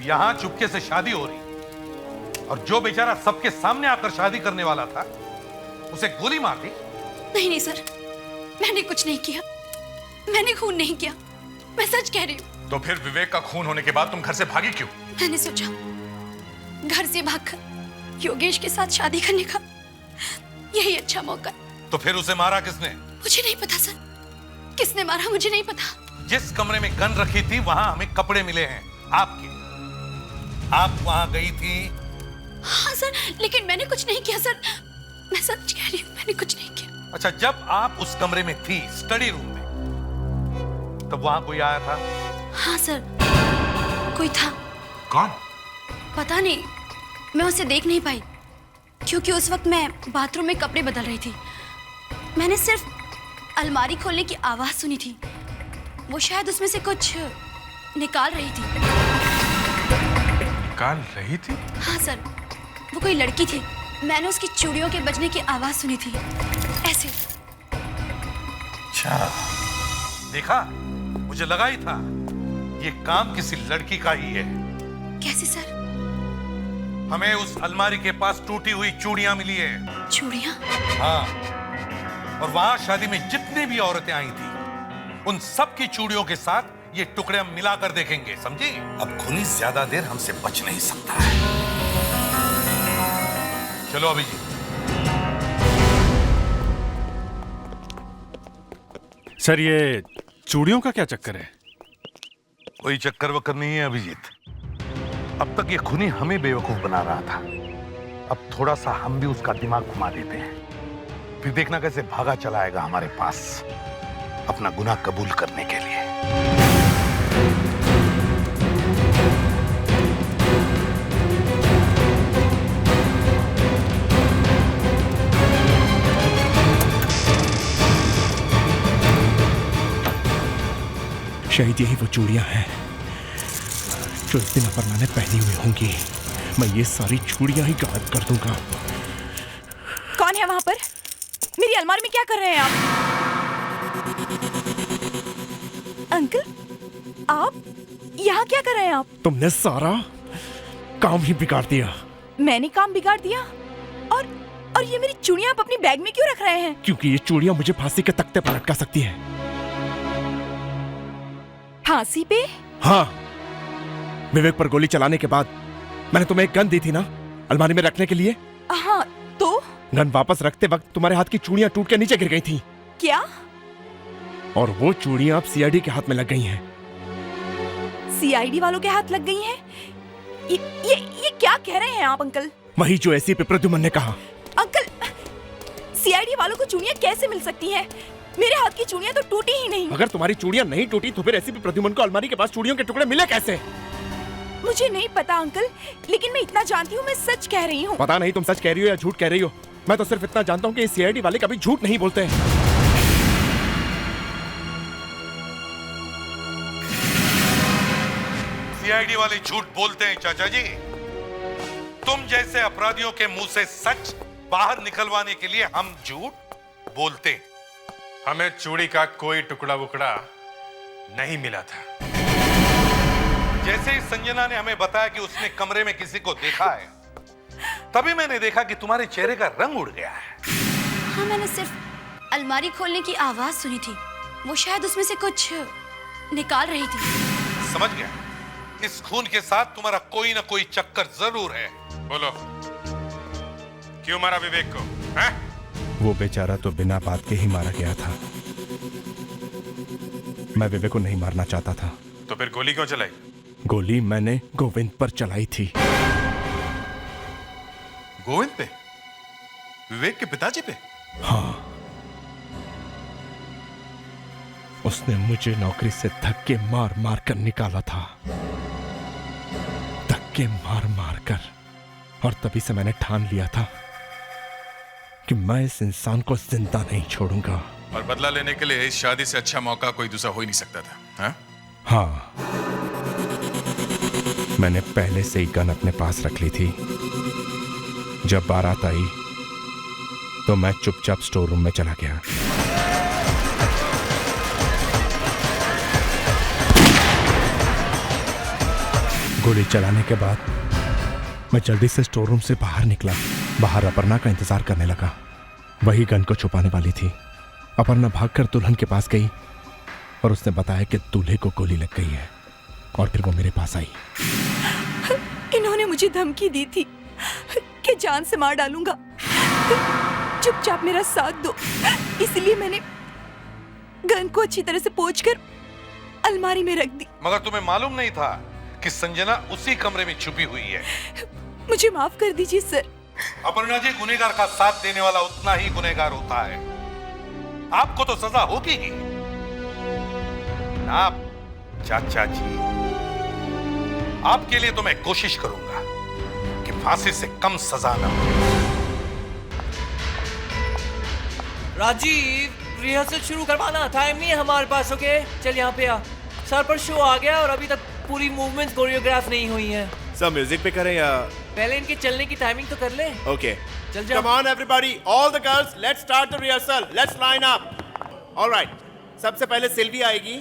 यहां चुपके से शादी हो रही, और जो बेचारा सबके सामने आकर शादी करने वाला था उसे गोली मार दी। नहीं नहीं सर, मैंने कुछ नहीं किया, मैंने खून नहीं किया, मैं सच कह रही हूँ। तो फिर विवेक का खून होने के बाद तुम घर से भागी क्यों? मैंने सोचा घर से भागकर योगेश के साथ शादी करने का यही अच्छा मौका है। तो फिर उसे मारा किसने? मुझे नहीं पता सर, किसने मारा मुझे नहीं पता। जिस कमरे में गन रखी थी वहां हमें कपड़े मिले हैं आपके। आप वहां गई थी? हाँ सर, लेकिन मैंने कुछ नहीं किया सर, मैं सच कह रही हूँ, मैंने कुछ नहीं किया। अच्छा, जब आप उस कमरे में थी, स्टडी रूम में, तब वहां कोई आया था? हाँ सर, कोई था। कौन? पता नहीं, मैं उसे देख नहीं पाई क्योंकि उस वक्त मैं बाथरूम में कपड़े बदल रही थी। मैंने सिर्फ अलमारी खोलने की आवाज सुनी थी, वो शायद उसमें से कुछ निकाल रही थी। निकाल रही थी? हाँ सर, वो कोई लड़की थी, मैंने उसकी चूड़ियों के बजने की आवाज सुनी थी, ऐसे। अच्छा, देखा, मुझे लगा ही था ये काम किसी लड़की का ही है। कैसे सर? हमें उस अलमारी के पास टूटी हुई चूड़ियां मिली है। चूड़ियां? हाँ, और वहां शादी में जितनी भी औरतें आई थी उन सब की चूड़ियों के साथ ये टुकड़े हम मिलाकर देखेंगे, समझी? अब खूनी ज्यादा देर हमसे बच नहीं सकता है। चलो अभिजीत। सर, ये चूड़ियों का क्या चक्कर है? कोई चक्कर वक्कर नहीं है अभिजीत। अब तक ये खूनी हमें बेवकूफ बना रहा था, अब थोड़ा सा हम भी उसका दिमाग घुमा देते हैं, फिर देखना कैसे भागा चला आएगा हमारे पास अपना गुनाह कबूल करने के लिए। शायद यही वो चूड़ियां हैं जो इस दिन अपर्णा ने पहनी हुई होंगी। मैं ये सारी चूड़ियां ही गायब कर दूंगा। कौन है वहां पर? मेरी अलमारी में क्या कर रहे हैं आप? अंकल, आप यहाँ क्या कर रहे हैं आप? तुमने सारा काम ही बिगाड़ दिया। मैंने काम बिगाड़ दिया? और ये मेरी चूड़ियां आप अपनी बैग में क्यों रख रहे हैं? क्योंकि ये चूड़ियां मुझे फांसी के तख्ते पर लटका सकती हैं। फांसी पे? हाँ, विवेक पर गोली चलाने के बाद मैंने तुम्हें एक गन दी थी ना अलमारी में रखने के लिए। हाँ, तो? गन वापस रखते वक्त तुम्हारे हाथ की चूड़ियां टूट के नीचे गिर गई थी। क्या? और वो चूड़ियां अब सीआईडी के हाथ में लग गई हैं। सीआईडी वालों के हाथ लग गई हैं? ये क्या कह रहे हैं आप अंकल? वही जो एसीपी प्रद्युमन ने कहा। अंकल, सीआईडी वालों को चूड़ियां कैसे मिल सकती हैं? मेरे हाथ की चूड़ियां तो टूटी ही नहीं। अगर तुम्हारी चूड़ियां नहीं टूटी तो फिर एसीपी प्रद्युमन को अलमारी के पास चूड़ियों के टुकड़े मिले कैसे? मुझे नहीं पता अंकल, लेकिन मैं इतना जानती हूँ, मैं सच कह रही हूँ। पता नहीं तुम सच कह रही हो या झूठ कह रही हो, मैं तो सिर्फ इतना जानता हूँ कि सीआईडी वाले कभी झूठ नहीं बोलते हैं। सीआईडी वाले झूठ बोलते हैं चाचा जी। तुम जैसे अपराधियों के मुंह से सच बाहर निकलवाने के लिए हम झूठ बोलते। हमें चूड़ी का कोई टुकड़ा वुकड़ा नहीं मिला था। जैसे ही संजना ने हमें बताया कि उसने कमरे में किसी को देखा है, तभी मैंने देखा कि तुम्हारे चेहरे का रंग उड़ गया है। हाँ, मैंने सिर्फ अलमारी खोलने की आवाज सुनी थी, वो शायद उसमें से कुछ निकाल रही थी। समझ गया, इस खून के साथ तुम्हारा कोई ना कोई चक्कर जरूर है। बोलो, क्यों मारा विवेक को? हैं? वो बेचारा तो बिना बात के ही मारा गया था। मैं विवेक को नहीं मारना चाहता था। तो फिर गोली क्यों चलाई? गोली मैंने गोविंद पर चलाई थी। गोविंद पे? विवेक के पिताजी पे? हाँ, उसने मुझे नौकरी से धक्के मार मार कर निकाला था, धक्के मार मार कर। और तभी से मैंने ठान लिया था कि मैं इस इंसान को जिंदा नहीं छोड़ूंगा। और बदला लेने के लिए इस शादी से अच्छा मौका कोई दूसरा हो ही नहीं सकता था। हाँ? हाँ, मैंने पहले से ही गन अपने पास रख ली थी। जब बारात आई तो मैं चुपचाप स्टोर रूम में चला गया। गोली चलाने के बाद मैं जल्दी से स्टोर रूम से बाहर निकला। बाहर अपर्णा का इंतजार करने लगा। वही गन को छुपाने वाली थी। अपर्णा भागकर दुल्हन के पास गई और उसने बताया कि दूल्हे को गोली लग गई है और फिर वो मेरे पास आई। इन्होंने मुझे धमकी दी थी कि जान से मार डालूंगा, चुपचाप मेरा साथ दो। इसलिए मैंने गन को अच्छी तरह से पोंछकर अलमारी में रख दी। मगर तुम्हें मालूम नहीं था कि संजना उसी कमरे में छुपी हुई है। मुझे माफ कर दीजिए सर। अपर्णा जी, गुनहगार का साथ देने वाला उतना ही गुनहगार होता है। आपको तो सजा होगी ही। आप चाचा जी, आपके लिए तो मैं कोशिश करूंगा कि फांसी से कम सजा ना हो। राजीव, रिहर्सल शुरू करवाना, टाइम नहीं है हमारे पास। ओके चल यहाँ पे आ। सर पर शो आ गया और अभी तक पूरी मूवमेंट कोरियोग्राफ नहीं हुई है। सर म्यूजिक पे करें या पहले इनके चलने की टाइमिंग तो कर ले। ओके चल जा। Come on everybody, all the girls, let's start the rehearsal. Let's line up. Alright, सबसे पहले सिल्वी आएगी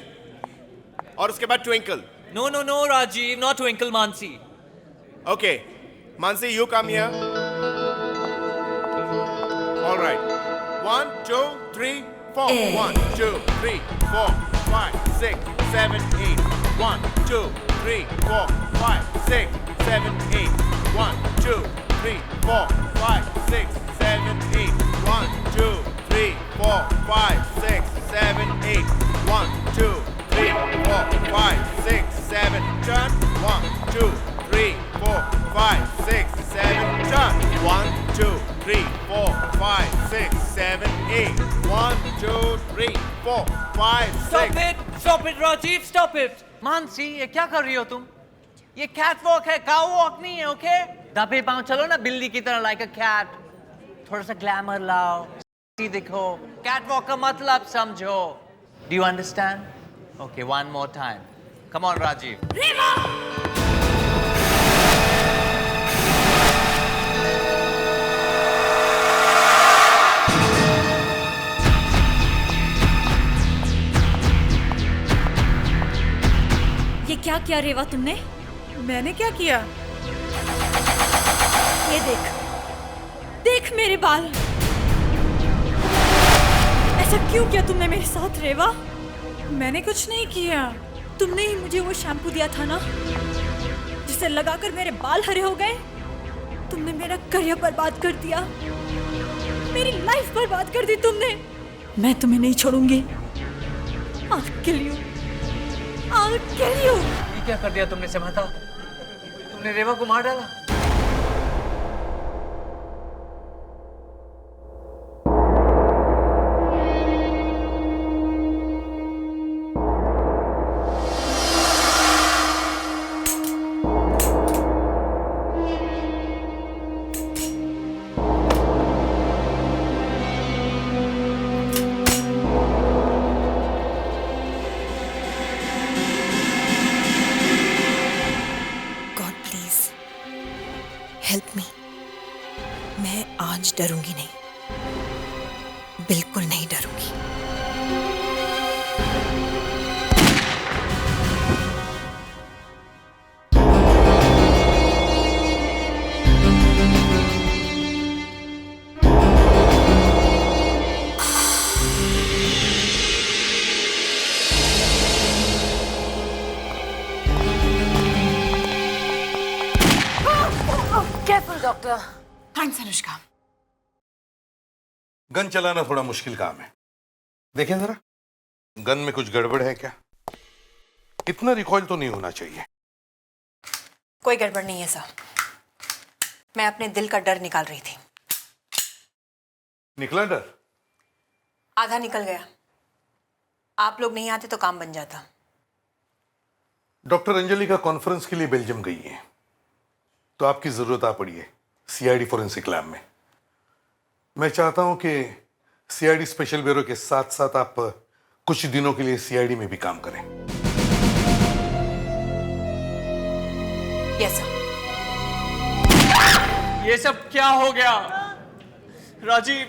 और उसके बाद Twinkle. No no no Rajiv, not Twinkle, Mansi. Okay Mansi, you come here. Alright, 1 2 3 4 1 2 3 4 5 6 7 8 1 2 3 4 5 6 7 8 1 2 3 4 5 6 7 8 1 2 3 4 5 6 7 8 1 2 3 4 5 6 7 turn 1 2 3 4 5 6 7 turn 1 2 3 4 5 6 7 8 1 2 3 4 5 6 Stop it Rajiv, stop it। Mansi, ये क्या कर रही हो तुम? ये कैट वॉक है, काउ वॉक नहीं है। ओके दबे पांव चलो ना बिल्ली की तरह, लाइक अ कैट। थोड़ा सा ग्लैमर लाओ, दिखो। कैट वॉक का मतलब समझो। Do you understand? Okay, one more time. Come on Rajiv. ये क्या किया रेवा तुमने? मैंने क्या किया? ये देख, देख मेरे बाल। ऐसा क्यों किया तुमने मेरे साथ रेवा? मैंने कुछ नहीं किया। तुमने ही मुझे वो शैम्पू दिया था ना, जिसे लगाकर मेरे बाल हरे हो गए। तुमने मेरा करियर बर्बाद कर दिया, मेरी लाइफ बर्बाद कर दी तुमने। मैं तुम्हें नहीं छोड़ूंगी। I'll kill you. I'll kill you. ये क्या कर दिया तुमने समझा? तुमने रेवा को मार डाला। Help me. मैं आज डरूंगी नहीं, बिल्कुल नहीं डरूंगी। डॉक्टर। थैंक्स अनुष्का। गन चलाना थोड़ा मुश्किल काम है। देखें जरा, गन में कुछ गड़बड़ है क्या? इतना रिकॉइल तो नहीं होना चाहिए। कोई गड़बड़ नहीं है सर, मैं अपने दिल का डर निकाल रही थी। निकला डर? आधा निकल गया। आप लोग नहीं आते तो काम बन जाता। डॉक्टर अंजलि का कॉन्फ्रेंस के लिए बेल्जियम गई है, तो आपकी जरूरत आ पड़ी है सीआईडी फोरेंसिक लैब में। मैं चाहता हूं कि सीआईडी स्पेशल ब्यूरो के साथ साथ आप कुछ दिनों के लिए सीआईडी में भी काम करें। Yes sir. ये सब क्या हो गया राजीव?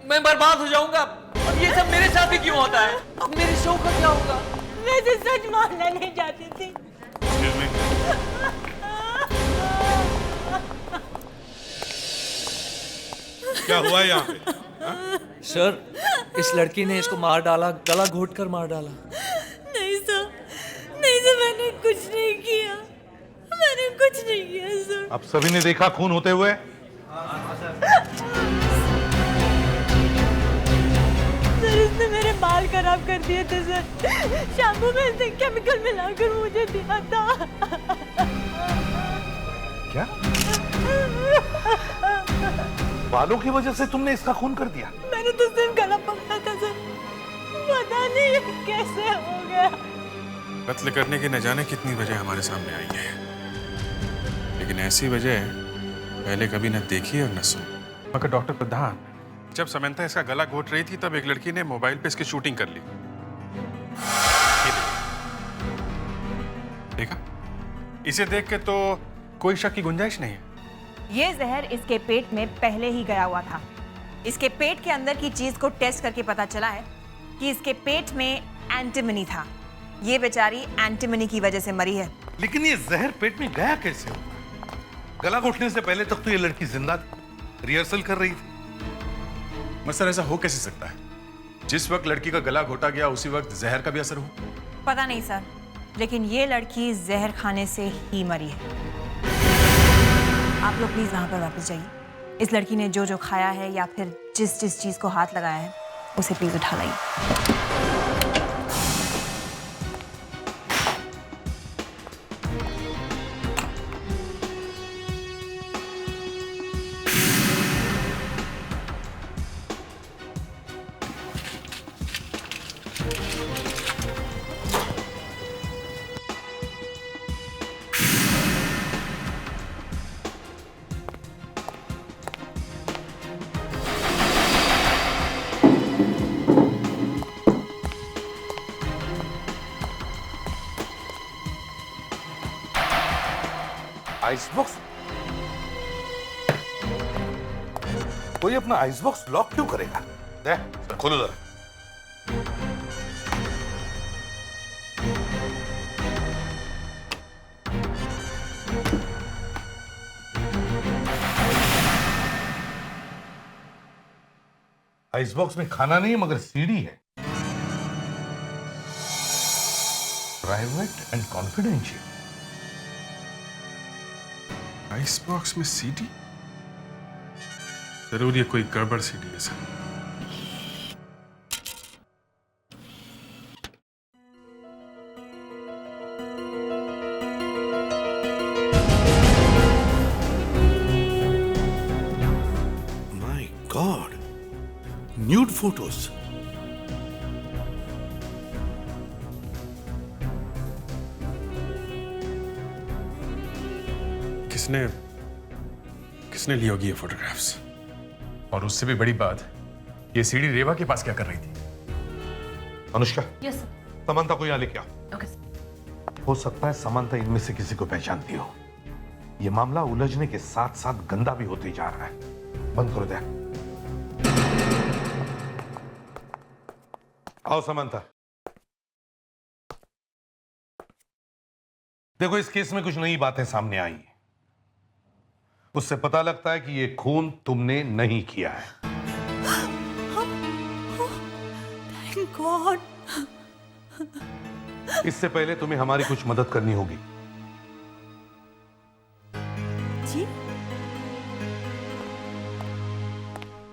मैं बर्बाद हो जाऊंगा। अब ये सब मेरे साथ ही क्यों होता है? अब मेरे शो का क्या होगा? मैं तो सच मानना नहीं चाहती थी। क्या हुआ यहाँ पे? सर, इस लड़की ने इसको मार डाला, गला घोट कर मार डाला। नहीं सर, मैंने कुछ नहीं किया, मैंने कुछ नहीं किया सर। अब सभी ने देखा खून होते हुए? सर, इसने मेरे बाल खराब कर दिए थे सर। शैम्पू में इसने केमिकल मिलाकर मुझे दिया था। क्या? बालों की वजह से तुमने इसका खून कर दिया? मैंने तो सिर्फ गला पकड़ा था सर, पता नहीं ये कैसे हो गया। कत्ल करने की न जाने कितनी वजह हमारे सामने आई है, लेकिन ऐसी वजह पहले कभी न देखी और न सुनी। मगर डॉक्टर प्रधान, जब समंथा इसका गला घोट रही थी तब एक लड़की ने मोबाइल पे इसकी शूटिंग कर ली। देखा? इसे देख के तो कोई शक की गुंजाइश नहीं है। ये जहर इसके पेट में पहले ही गया हुआ था। इसके पेट के अंदर की चीज को टेस्ट करके पता चला है कि इसके पेट में एंटीमनी था। ये बेचारी एंटीमनी की वजह से मरी है। लेकिन ये जहर पेट में गया कैसे? गला घोटने से पहले तक तो ये लड़की जिंदा थी, रिहर्सल कर रही थी। सर, ऐसा हो कैसे सकता है? जिस वक्त लड़की का गला घोटा गया उसी वक्त जहर का भी असर हुआ? पता नहीं सर, लेकिन ये लड़की जहर खाने से ही मरी है। आप लोग प्लीज वहां पर वापस जाइए। इस लड़की ने जो जो खाया है या फिर जिस जिस चीज को हाथ लगाया है उसे प्लीज उठा लाइए। Ice box? कोई अपना आइस बॉक्स लॉक क्यों करेगा? दे, खोलो जरा। आइस बॉक्स में खाना नहीं मगर सीडी है। Private and confidential. Ice box में सीडी? जरूर ये कोई गड़बड़ सीडी है sir. My God, nude photos. किसने ली होगी ये फोटोग्राफ्स? और उससे भी बड़ी बात, ये सीडी रेवा के पास क्या कर रही थी? Anushka, yes sir. समंथा को यहाँ लेके आओ। Okay sir. हो सकता है समंथा इनमें से किसी को पहचानती हो। ये मामला उलझने के साथ साथ गंदा भी होते जा रहा है। बंद करो दे। आओ समंथा। देखो, इस केस में कुछ नई बातें सामने आई। उससे पता लगता है कि ये खून तुमने नहीं किया है। Thank God. इससे पहले तुम्हें हमारी कुछ मदद करनी होगी। जी?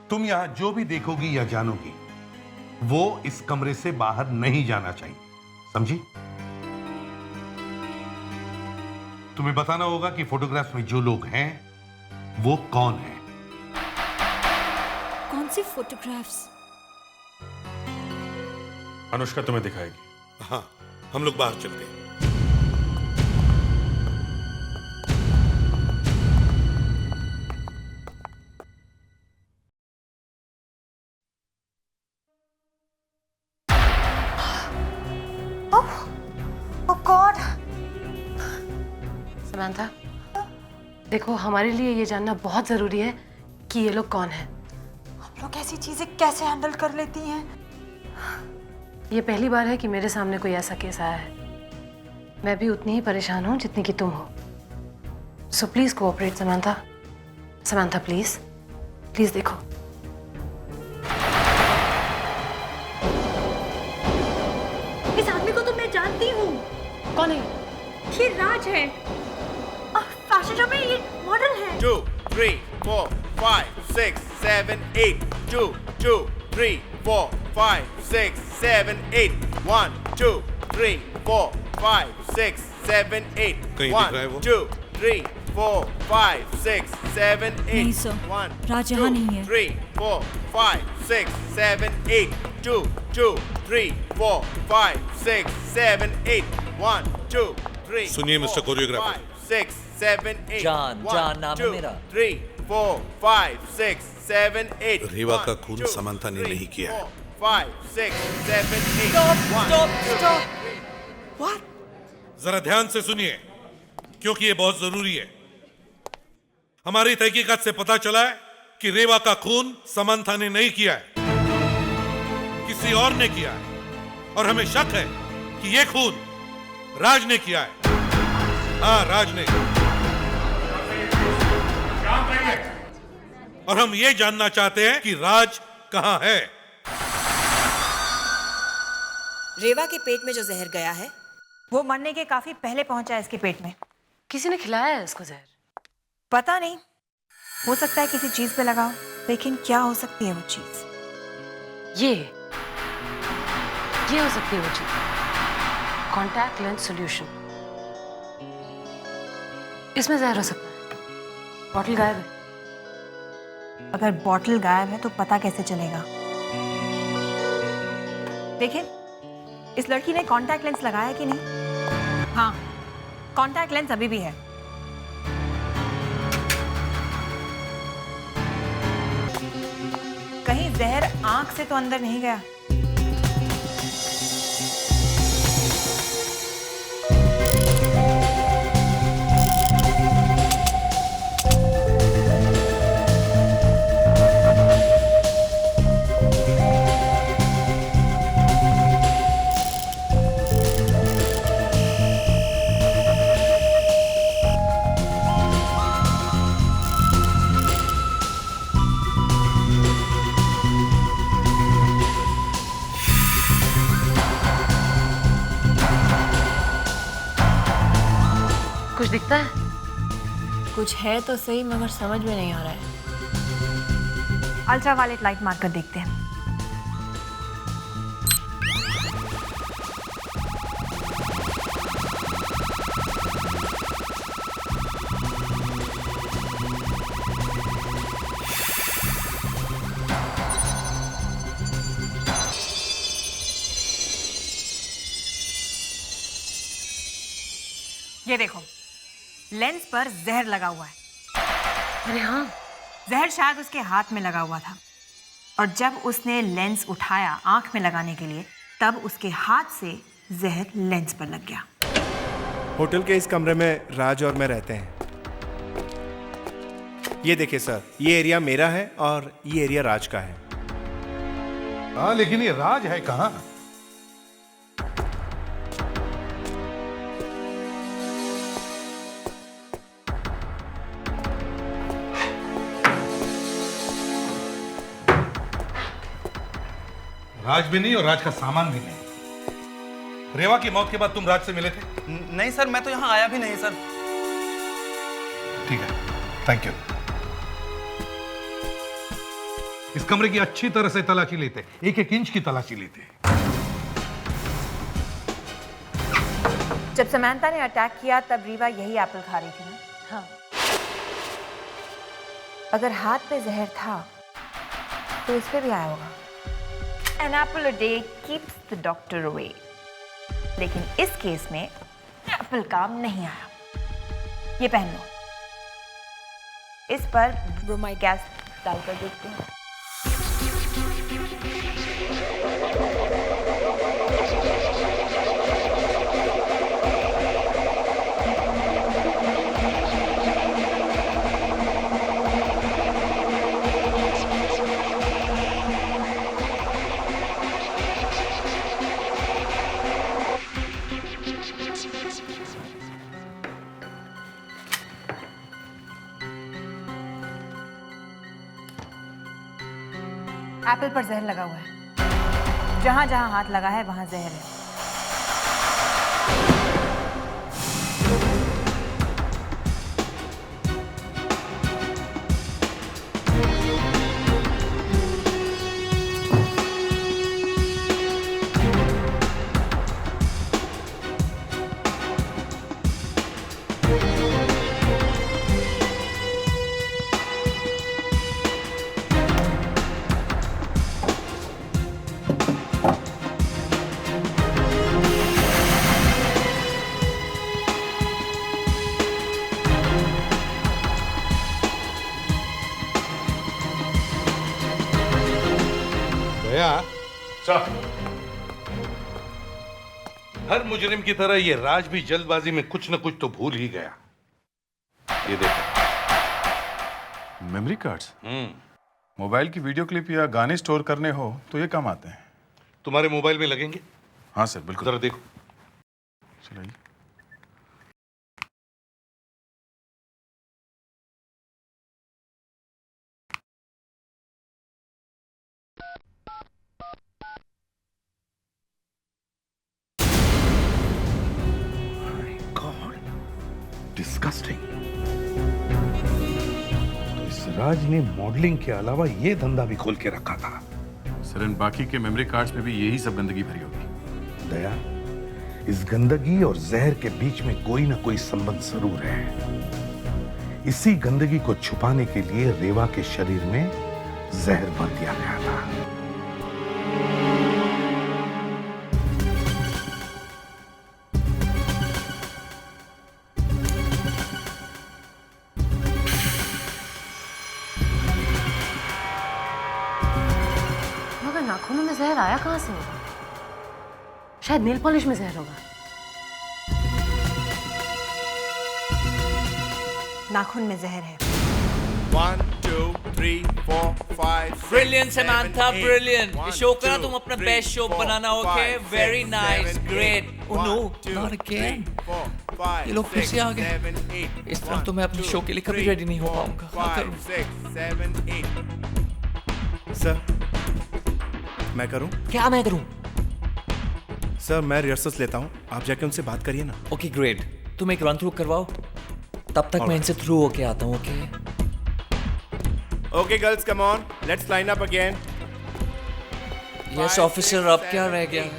तुम यहां जो भी देखोगी या जानोगी वो इस कमरे से बाहर नहीं जाना चाहिए, समझी? तुम्हें बताना होगा कि फोटोग्राफ्स में जो लोग हैं वो कौन है। कौन सी फोटोग्राफ्स? अनुष्का तुम्हें दिखाएगी। हाँ, हम लोग बाहर चलते हैं। ओह गॉड। समंथा, देखो, हमारे लिए ये जानना बहुत जरूरी है कि ये लोग कौन हैं। हम लोग ऐसी चीजें कैसे हैंडल कर लेती हैं? ये पहली बार है कि मेरे सामने कोई ऐसा केस आया है। मैं भी उतनी ही परेशान हूँ जितनी कि तुम हो। So please cooperate Samantha. Samantha please, please देखो। इस आदमी को तो मैं जानती हूँ। कौन है? ये राज है। फैशन शो में ये मॉडल है। 2, 3, 4, 5, 6, 7, 8. 2, 2, 3, 4, 5, 6, 7, 8. 1, 2, 3, 4, 5, 6, 7, 8. कहीं दिख रहा है 1, वो? 2, 3, 4, 5, 6, 7, 8. नहीं सर, 1, राज यहाँ नहीं है। 3, 4, 5, 6, 7, 8. 2, 2, 3, 4, 5, 6, 7, 8. 1, 2, 3. सुनिए मिस्टर कोरियोग्राफर। 6, 7, 8. जान, जान नाम है मेरा। 3, 4, 5, 6, 7, 8. रेवा का खून समंथा ने नहीं किया है। 5, 6, 7, 8. Stop! जरा ध्यान से सुनिए, क्योंकि ये बहुत जरूरी है। हमारी तहकीकात से पता चला है कि रेवा का खून समंथा ने नहीं किया है, किसी और ने किया है, और हमें शक है कि ये खून राज ने किया है। हाँ, राज ने। और हम ये जानना चाहते हैं कि राज कहां है। रेवा के पेट में जो जहर गया है वो मरने के काफी पहले पहुंचा है इसके पेट में। किसी ने खिलाया है इसको जहर? पता नहीं, हो सकता है किसी चीज पे लगा हो, लेकिन क्या हो सकती है वो चीज? ये हो सकती है वो चीज। Contact lens solution. इसमें जहर हो सकता है। बॉटल गायब है। अगर बॉटल गायब है तो पता कैसे चलेगा? देखिए, इस लड़की ने कॉन्टैक्ट लेंस लगाया कि नहीं? हाँ, कॉन्टैक्ट लेंस अभी भी है। कहीं जहर आंख से तो अंदर नहीं गया? कुछ दिखता है? कुछ है तो सही, मगर समझ में नहीं आ रहा है। अल्ट्रावायलेट लाइट मारकर देखते हैं। ये देखो, लेंस पर जहर लगा हुआ है। अरे हाँ, जहर शायद उसके हाथ में लगा हुआ था, और जब उसने लेंस उठाया आंख में लगाने के लिए, तब उसके हाथ से जहर लेंस पर लग गया। होटल के इस कमरे में राज और मैं रहते हैं। ये देखिए सर, ये एरिया मेरा है और ये एरिया राज का है। हाँ, लेकिन ये राज है कहां? राज भी नहीं और राज का सामान भी नहीं। रेवा की मौत के बाद तुम राज से मिले थे? नहीं सर, मैं तो यहाँ आया भी नहीं सर। ठीक है, थैंक यू। इस कमरे की अच्छी तरह से तलाशी लेते, एक एक इंच की तलाशी लेते। जब समंथा ने अटैक किया तब रीवा यही एप्पल खा रही थी ना? हाँ। अगर हाथ पे जहर था तो इस पे भी आया होगा। An apple a day keeps the doctor away. लेकिन इस केस में एप्पल काम नहीं आया। ये पहन लो। इस पर ब्रोमाइड गैस डालकर देखते हैं। एप्पल पर जहर लगा हुआ है। जहां जहां हाथ लगा है वहां जहर है। हर मुजरिम की तरह ये राज भी जल्दबाजी में कुछ न कुछ तो भूल ही गया। ये देखो। Memory cards. मोबाइल की वीडियो क्लिप या गाने स्टोर करने हो तो ये काम आते हैं। तुम्हारे मोबाइल में लगेंगे? हाँ सर, बिल्कुल। जरा देखो। चलिए। डिस्गस्टिंग। तो इस राज ने मॉडलिंग के अलावा ये धंधा भी खोल के रखा था। सर, इन बाकी के मेमोरी कार्ड्स में भी यही सब गंदगी भरी होगी। दया, इस गंदगी और जहर के बीच में कोई ना कोई संबंध जरूर है। इसी गंदगी को छुपाने के लिए रेवा के शरीर में जहर भर दिया गया था। नाखूनों में जहर आया कहां से होगा? शायद नेल पॉलिश में जहर होगा। नाखून में जहर है। 1 2 3 4 5 ब्रिलियंट समंथा, ब्रिलियंट। ये शो करा तुम अपना बेस्ट शो बनाना। Okay, very nice, great. Oh no, not again. ये लोग फिर से आ गए। इस तरह तो मैं अपने शो के लिए कभी रेडी नहीं हो पाऊंगा। क्या करूं? सर, मैं करूं? क्या मैं करूं? सर, मैं रिहर्सल्स लेता हूं, आप जाके उनसे बात करिए ना। Okay, great. तुम एक रन थ्रू करवाओ, तब तक मैं इनसे थ्रू होके आता हूं। Okay Okay girls, come on. Let's line up again. Yes officer, अब क्या रह गया है?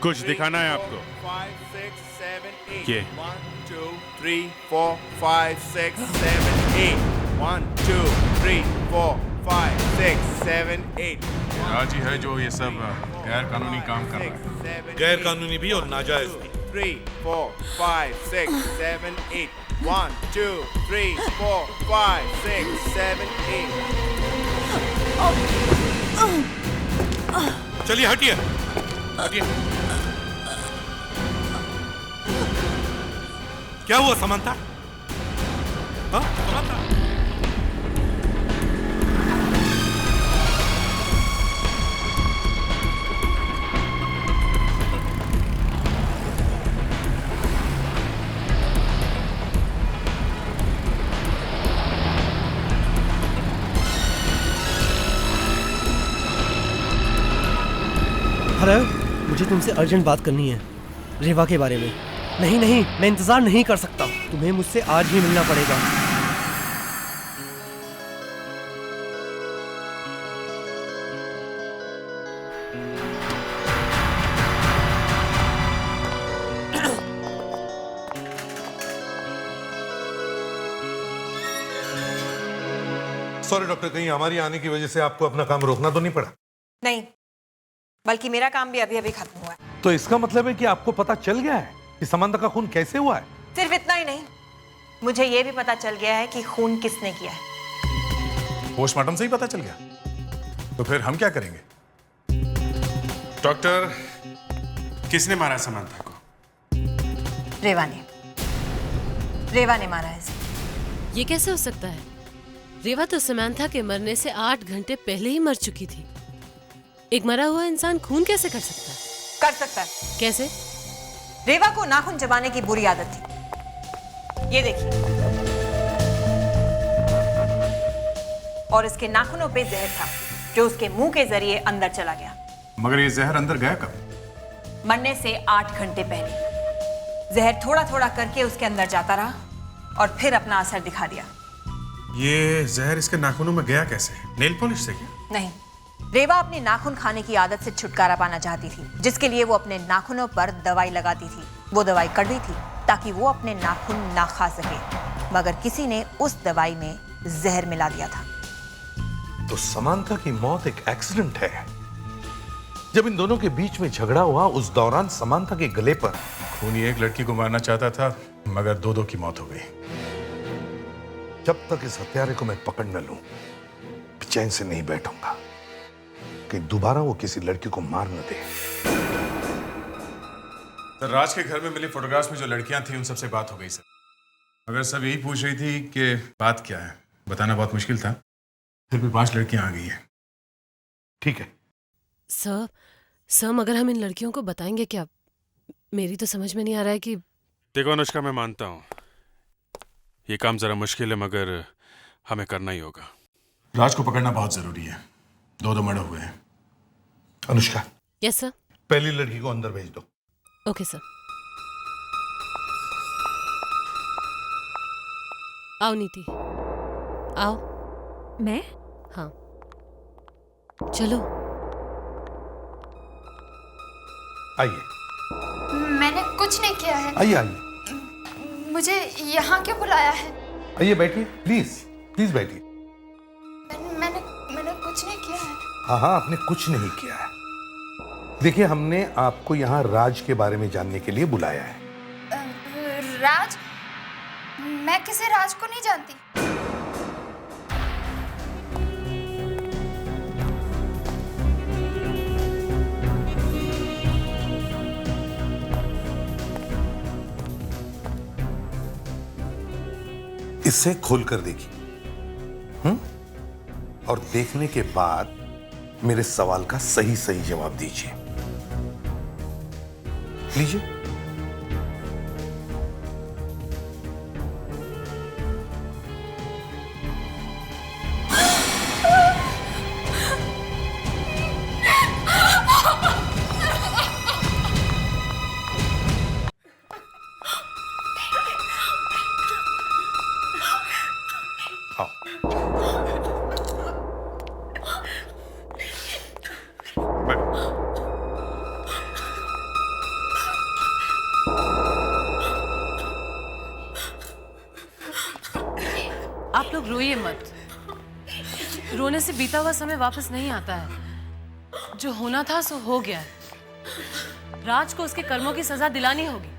कुछ दिखाना है आपको? 5 6 7 8 ये 1 2 3 4 5 6 7 8 1 2 3 4 5 6 7 8 राज ही है जो ये सब गैर कानूनी काम कर रहा है। गैर कानूनी भी और नाजायज भी। 3 4 5 6 7 8 1 2 3 4 5 6 7 8 चलिए हटिए, हटिए। क्या हुआ समंथा? हाँ, समंथा? हेलो, मुझे तुमसे अर्जेंट बात करनी है रेवा के बारे में। नहीं नहीं, मैं इंतजार नहीं कर सकता, तुम्हें मुझसे आज ही मिलना पड़ेगा। सॉरी डॉक्टर, कहीं हमारी आने की वजह से आपको अपना काम रोकना तो नहीं पड़ा? नहीं, बल्कि मेरा काम भी अभी अभी खत्म हुआ है। तो इसका मतलब है कि आपको पता चल गया है कि समंथा का खून कैसे हुआ है? सिर्फ इतना ही नहीं, मुझे ये भी पता चल गया है कि खून किसने किया है। पोस्टमार्टम से ही पता चल गया? तो फिर हम क्या करेंगे? डॉक्टर, किसने मारा समंथा को? रेवा ने मारा है इसे। ये कैसे हो सकता है? रेवा तो समंथा के मरने से 8 घंटे पहले ही मर चुकी थी। एक मरा हुआ इंसान खून कैसे कर सकता है? कर सकता है। कैसे? रेवा को नाखून चबाने की बुरी आदत थी। ये देखिए, और इसके नाखूनों पे जहर था। जो उसके मुंह के जरिए अंदर चला गया। मगर ये जहर अंदर गया कब? मरने से 8 घंटे पहले जहर थोड़ा थोड़ा करके उसके अंदर जाता रहा और फिर अपना असर दिखा दिया। ये जहर इसके नाखूनों में गया कैसे? नेल पॉलिश से क्या? नहीं, रेवा अपनी नाखून खाने की आदत से छुटकारा पाना चाहती थी, जिसके लिए वो अपने नाखूनों पर दवाई लगाती थी। वो दवाई कड़वी थी ताकि वो अपने नाखून ना खा सके, मगर किसी ने उस दवाई में जहर मिला दिया था। तो समांथा की मौत एक एक्सीडेंट है। जब इन दोनों के बीच में झगड़ा हुआ उस दौरान समांथा के गले पर खूनी एक लड़की को मारना चाहता था, मगर दो की मौत हो गई। जब तक इस हत्यारे को मैं पकड़ न लूं, चैन से नहीं बैठूंगा कि दोबारा वो किसी लड़की को मार न दे। सर, राज के घर में मिली फोटोग्राफ्स में जो लड़कियां थी उन सबसे बात हो गई सर। मगर सब यही पूछ रही थी कि बात क्या है। बताना बहुत मुश्किल था, फिर भी 5 लड़कियां आ गई हैं। ठीक है सर, मगर हम इन लड़कियों को बताएंगे क्या? मेरी तो समझ में नहीं आ रहा है कि... देखो अनुष्का, मैं मानता हूँ ये काम जरा मुश्किल है, मगर हमें करना ही होगा। राज को पकड़ना बहुत जरूरी है। 2 मर्डर हुए हैं। अनुष्का। Yes sir. पहली लड़की को अंदर भेज दो। Okay sir. आओ नीति, आओ। मैं? हाँ, चलो। आइए। मैंने कुछ नहीं किया है। आइए आइए। मुझे यहाँ क्यों बुलाया है? आइए बैठिए, प्लीज प्लीज बैठिए। मैंने कुछ नहीं किया है। हाँ, आपने कुछ नहीं किया है। देखिए, हमने आपको यहाँ राज के बारे में जानने के लिए बुलाया है। राज? मैं किसी राज को नहीं जानती। इसे खोल कर देखिए, और देखने के बाद मेरे सवाल का सही सही जवाब दीजिए। लीजिए। आप लोग रोइए मत। रोने से बीता हुआ समय वापस नहीं आता है। जो होना था सो हो गया है। राज को उसके कर्मों की सजा दिलानी होगी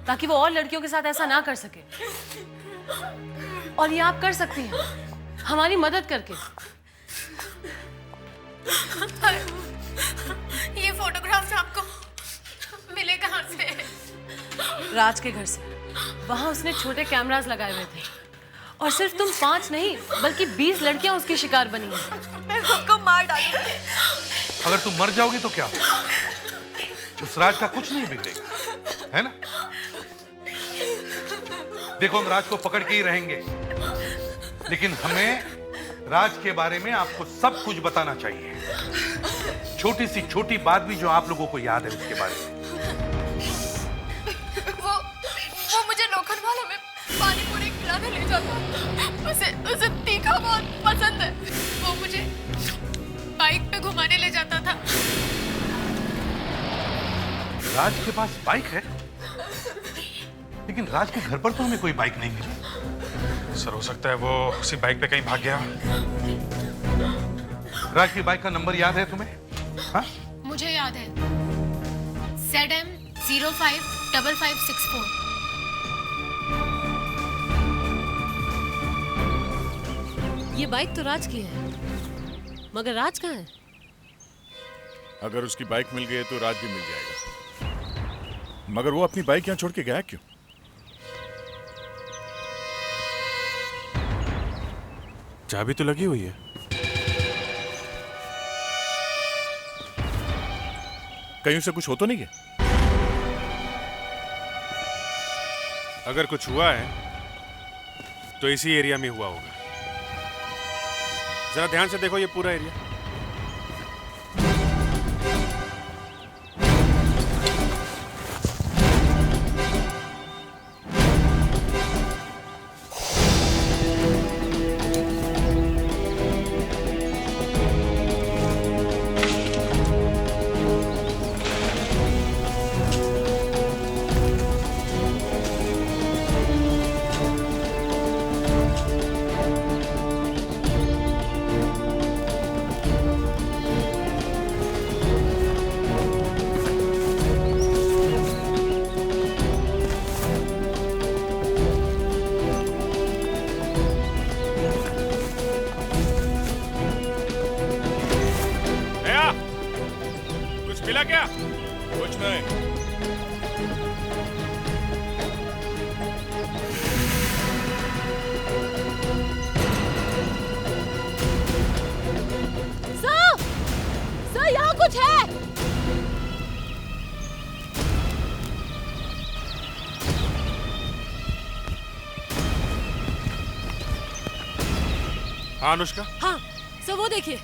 ताकि वो और लड़कियों के साथ ऐसा ना कर सके। और ये आप कर सकती हैं हमारी मदद करके। ये फोटोग्राफ्स आपको मिले कहाँ से? राज के घर से। वहां उसने छोटे कैमरास लगाए हुए थे और सिर्फ तुम 5 नहीं बल्कि 20 लड़कियां उसकी शिकार बनी हैं। मैं खुद को मार डालूंगी। अगर तुम मर जाओगी तो क्या होगा? उस राज का कुछ नहीं बिगड़ेगा, है ना? देखो, हम राज को पकड़ के ही रहेंगे, लेकिन हमें राज के बारे में आपको सब कुछ बताना चाहिए। छोटी सी छोटी बात भी जो आप लोगों को याद है उसके बारे में। वो मुझे लोखंडवाला में पानी पूरी खिलाने ले जाता। उसे तीखा बहुत पसंद है। वो मुझे बाइक पे घुमाने ले जाता था। राज के पास बाइक है, लेकिन राज के घर पर तो हमें कोई बाइक नहीं मिली। सर, हो सकता है वो उसी बाइक पे कहीं भाग गया। राज की बाइक का नंबर याद है तुम्हें? हाँ? मुझे याद है, ZM 055564। ये बाइक तो राज की है, मगर राज कहाँ है? अगर उसकी बाइक मिल गई है तो राज भी मिल जाएगा। मगर वो अपनी बाइक यहाँ छोड़ के गया क्यों? चाबी तो लगी हुई है। कहीं उसे कुछ हो तो नहीं गया? अगर कुछ हुआ है तो इसी एरिया में हुआ होगा। जरा ध्यान से देखो ये पूरा एरिया। हाँ अनुष्का। हाँ सर वो देखिए।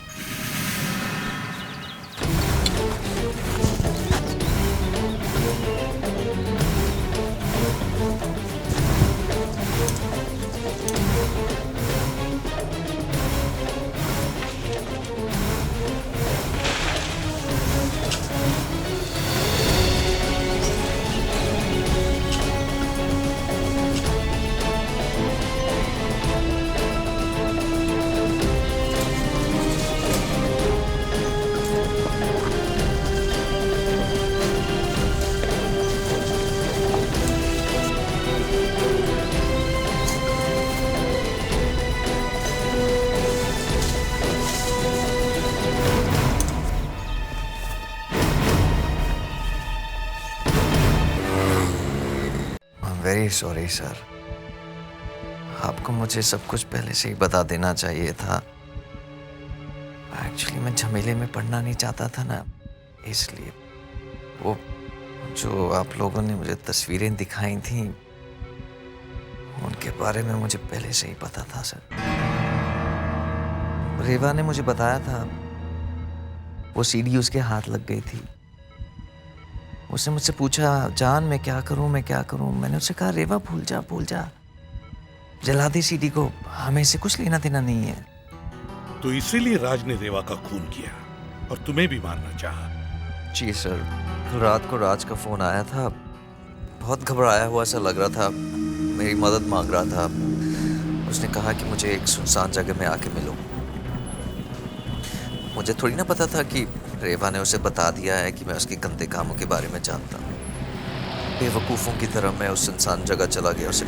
वेरी सॉरी सर, आपको मुझे सब कुछ पहले से ही बता देना चाहिए था। एक्चुअली मैं झमेले में पढ़ना नहीं चाहता था ना, इसलिए। वो जो आप लोगों ने मुझे तस्वीरें दिखाई थी उनके बारे में मुझे पहले से ही पता था सर। रेवा ने मुझे बताया था वो सीडी उसके हाथ लग गई थी। उसने मुझसे पूछा जान मैं क्या करूं मैं क्या करूं। मैंने उससे कहा रेवा भूल जा जला दे सीडी को, हमें इससे कुछ लेना देना नहीं है। तो इसीलिए राज ने रेवा का खून किया और तुम्हें भी मारना चाहा। जी सर, कल रात को राज का फोन आया था। बहुत घबराया हुआ सा लग रहा था, मेरी मदद मांग रहा था। उसने कहा कि मुझे एक सुनसान जगह में आके मिलो। मुझे थोड़ी ना पता था कि रेवा ने उसे बता दिया है कि मैं उसके गंदे कामों के बारे में जानता हूँ। बेवकूफ़ों की तरह मैं उस सुनसान जगह चला गया उसे।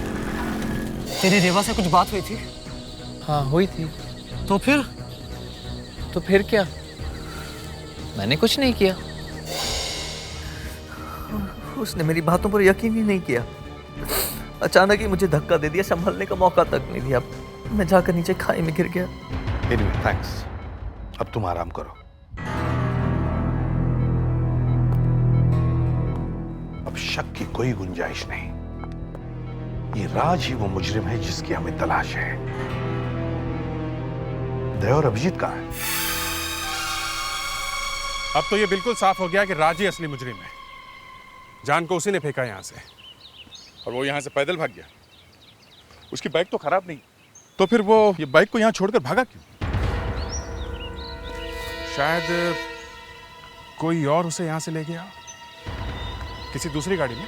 तेरी रेवा से कुछ बात हुई थी? हाँ हुई थी। तो फिर क्या? मैंने कुछ नहीं किया। उसने मेरी बातों पर यकीन ही नहीं किया। अचानक ही मुझे धक्का दे दिया, संभलने का मौका तक नहीं दिया। मैं जाकर नीचे खाई में गिर गया। Anyway, thanks. अब तुम आराम करो। अब शक की कोई गुंजाइश नहीं। ये राज ही वो मुजरिम है जिसकी हमें तलाश है। दया और अभिजीत कहाँ है? अब तो ये बिल्कुल साफ हो गया कि राज ही असली मुजरिम है। जान को उसी ने फेंका यहां से, और वो यहां से पैदल भाग गया। उसकी बाइक तो खराब नहीं, तो फिर वो ये बाइक को यहां छोड़कर भागा क्यों? शायद कोई और उसे यहां से ले गया, किसी दूसरी गाड़ी में।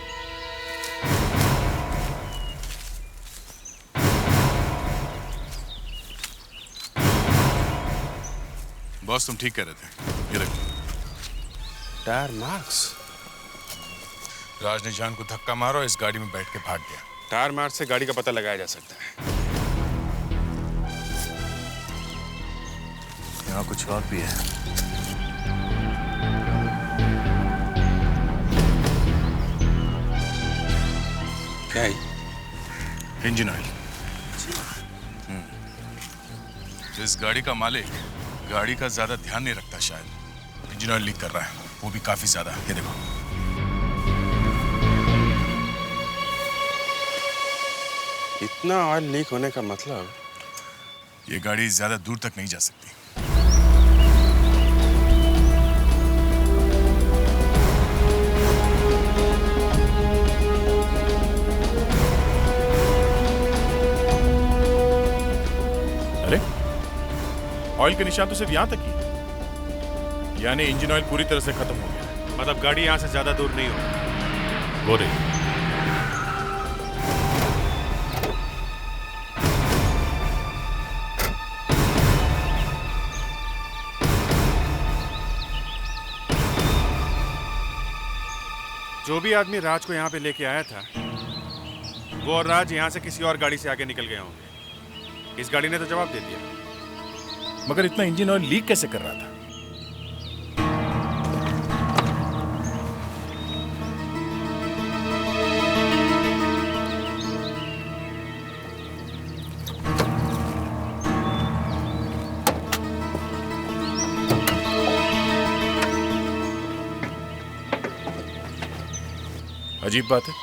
बॉस तुम ठीक कह रहे थे, ये देखो टायर मार्क्स। राज ने जान को धक्का मारा और इस गाड़ी में बैठ के भाग गया। टायर मार्क्स से गाड़ी का पता लगाया जा सकता है। यहाँ कुछ और भी है। क्या है? Engine oil. इस गाड़ी का मालिक गाड़ी का ज्यादा ध्यान नहीं रखता, शायद इंजन ऑयल लीक कर रहा है, वो भी काफी ज्यादा। ये देखो इतना ऑयल लीक होने का मतलब ये गाड़ी ज्यादा दूर तक नहीं जा सकती। अरे ऑयल के निशान तो सिर्फ यहां तक ही, यानी इंजन ऑयल पूरी तरह से खत्म हो गया। मतलब गाड़ी यहां से ज्यादा दूर नहीं होगी। हो रही। जो भी आदमी राज को यहाँ पे लेके आया था, वो और राज यहाँ से किसी और गाड़ी से आगे निकल गए होंगे। इस गाड़ी ने तो जवाब दे दिया। मगर इतना इंजन ऑयल लीक कैसे कर रहा था? अजीब बात है,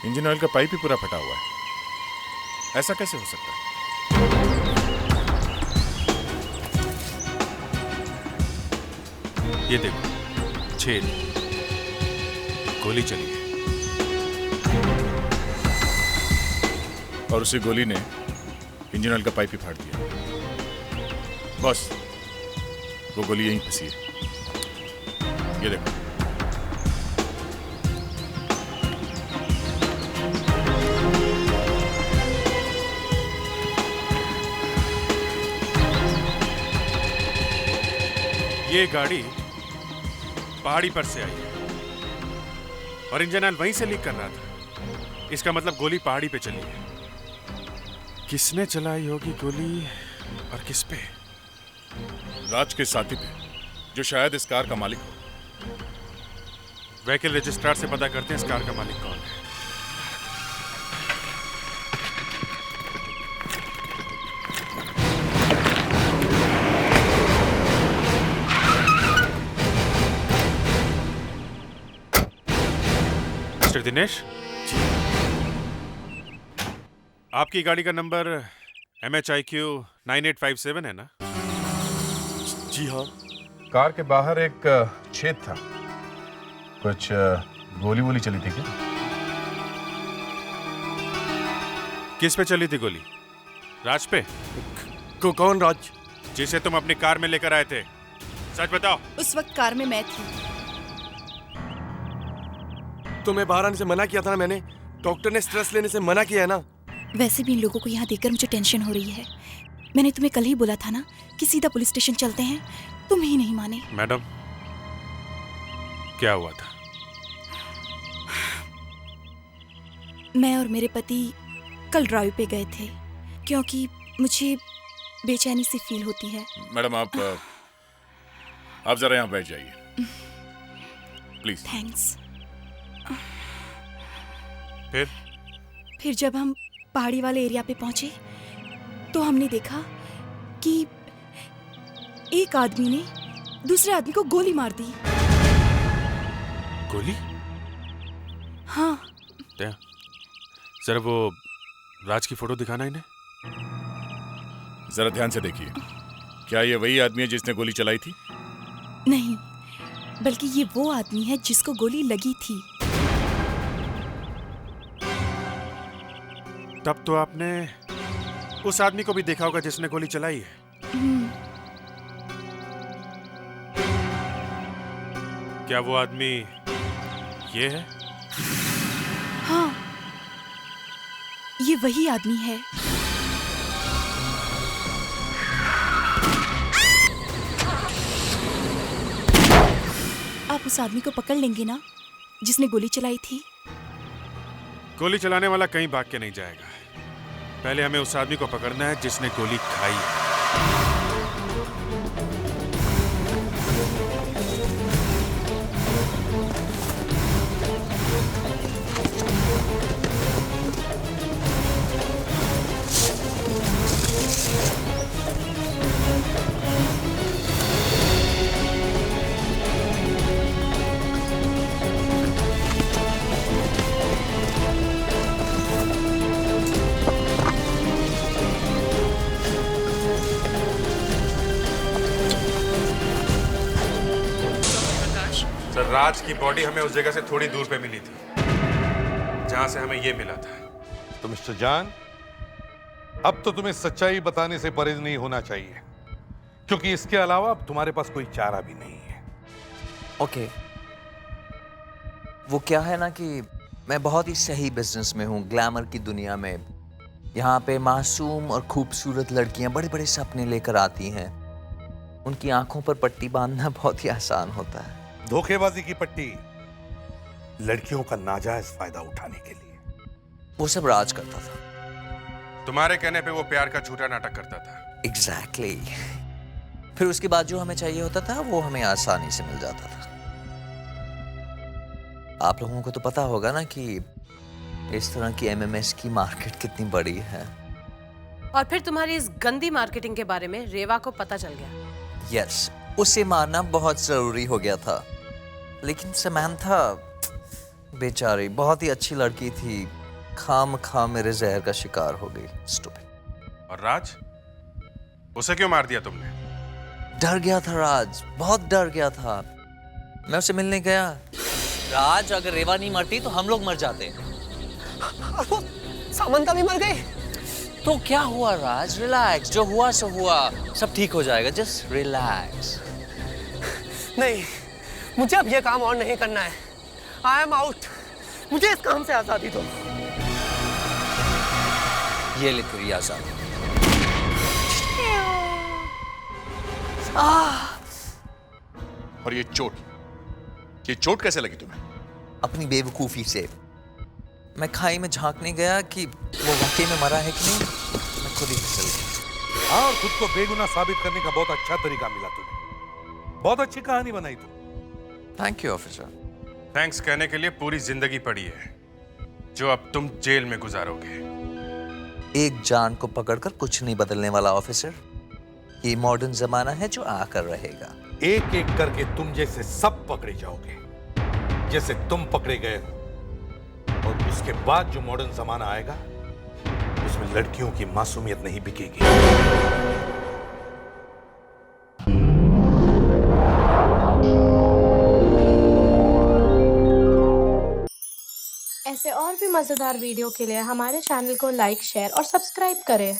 इंजन ऑयल का पाइप ही पूरा फटा हुआ है। ऐसा कैसे हो सकता है? ये देखो, छेद, गोली चली है। और उसी गोली ने इंजन ऑयल का पाइप ही फाड़ दिया। बॉस, वो गोली यहीं फंसी है। ये देखो। ये गाड़ी पहाड़ी पर से आई है और इंजन ऑयल वहीं से लीक कर रहा था। इसका मतलब गोली पहाड़ी पे चली है। किसने चलाई होगी गोली और किस पे? राज के साथी पे, जो शायद इस कार का मालिक हो। व्हीकल रजिस्ट्रार से पता करते हैं इस कार का मालिक कौन है। मिस्टर दिनेश, आपकी गाड़ी का नंबर MHIQ 9857 है ना? जी हाँ। कार के बाहर एक छेद था, कुछ गोली वोली चली थी क्या? किस पे चली थी गोली? राज पे? कौन राज? जिसे तुम अपनी कार में लेकर आए थे, सच बताओ। उस वक्त कार में मैं थी। तुम्हें बाहर आने से मना किया था ना मैंने। डॉक्टर ने स्ट्रेस लेने से मना किया है ना। वैसे भी इन लोगों को यहाँ देखकर मुझे टेंशन हो रही है। मैंने तुम्हें कल ही बोला था ना कि सीधा पुलिस स्टेशन चलते हैं, तुम ही नहीं माने। मैडम, क्या हुआ था? मैं और मेरे पति कल ड्राइव पे गए थे क्योंकि मुझे बेचैनी सी फील होती है। मैडम, आप जरा यहाँ बैठ जाइए प्लीज। थैंक्स। फिर जब हम पहाड़ी वाले एरिया पे पहुंचे तो हमने देखा कि एक आदमी ने दूसरे आदमी को गोली मार दी। गोली? हाँ। जरा वो राज की फोटो दिखाना इन्हें। जरा ध्यान से देखिए, क्या ये वही आदमी है जिसने गोली चलाई थी? नहीं, बल्कि ये वो आदमी है जिसको गोली लगी थी। तब तो आपने उस आदमी को भी देखा होगा जिसने गोली चलाई है। क्या वो आदमी ये है? हाँ, ये वही आदमी है। आप उस आदमी को पकड़ लेंगे ना जिसने गोली चलाई थी? गोली चलाने वाला कहीं भाग के नहीं जाएगा। पहले हमें उस आदमी को पकड़ना है जिसने गोली खाई है। राज की बॉडी हमें उस जगह से थोड़ी दूर पे मिली थी जहां से हमें ये मिला था। तो मिस्टर जान, अब तो तुम्हें सच्चाई बताने से परहेज नहीं होना चाहिए, क्योंकि इसके अलावा अब तुम्हारे पास कोई चारा भी नहीं है। ओके, वो क्या है ना कि मैं बहुत ही सही बिजनेस में हूँ, ग्लैमर की दुनिया में। यहाँ पे मासूम और खूबसूरत लड़कियां बड़े बड़े सपने लेकर आती हैं। उनकी आंखों पर पट्टी बांधना बहुत ही आसान होता है। धोखेबाजी की पट्टी लड़कियों का नाजायज फायदा उठाने के लिए। वो सब राज करता था। तुम्हारे कहने पे वो प्यार का झूठा नाटक करता था। एग्जैक्टली। फिर उसके बाद जो हमें चाहिए होता था वो हमें आसानी से मिल जाता था। आप लोगों को तो पता होगा ना कि इस तरह की MMS की मार्केट कितनी बड़ी है। और फिर तुम्हारी इस गंदी मार्केटिंग के बारे में रेवा को पता चल गया। यस, उसे मारना बहुत जरूरी हो गया था, लेकिन समंथा बेचारी बहुत ही अच्छी लड़की थी, खाम मेरे जहर का शिकार हो गई। स्टूपिड। और राज, उसे क्यों मार दिया तुमने? डर गया था राज, बहुत डर गया था। मैं उसे मिलने गया। राज, अगर रेवा नहीं मरती तो हम लोग मर जाते। सामंता भी मर गई। तो क्या हुआ राज, रिलैक्स, जो हुआ सो हुआ, सब ठीक हो जाएगा, जस्ट रिलैक्स। नहीं, मुझे अब ये काम और नहीं करना है। I am out. मुझे इस काम से आजादी दो। ये ले तेरी आजादी। और ये चोट कैसे लगी तुम्हें? अपनी बेवकूफी से। मैं खाई में झांकने गया कि वो वाकई में मरा है कि नहीं, मैं खुद ही फिसल गया। हाँ, और खुद को बेगुनाह साबित करने का बहुत अच्छा तरीका मिला तुम्हें। बहुत अच्छी कहानी बनाई तुम। Thank you officer. थैंक्स कहने के लिए पूरी जिंदगी पड़ी है जो अब तुम जेल में गुजारोगे। एक जान को पकड़कर कुछ नहीं बदलने वाला ऑफिसर। ये मॉडर्न जमाना है जो आकर रहेगा। एक एक करके तुम जैसे सब पकड़े जाओगे, जैसे तुम पकड़े गए हो। और उसके बाद जो मॉडर्न जमाना आएगा उसमें लड़कियों की मासूमियत नहीं बिकेगी। ऐसे और भी मजेदार वीडियो के लिए हमारे चैनल को लाइक, शेयर और सब्सक्राइब करें।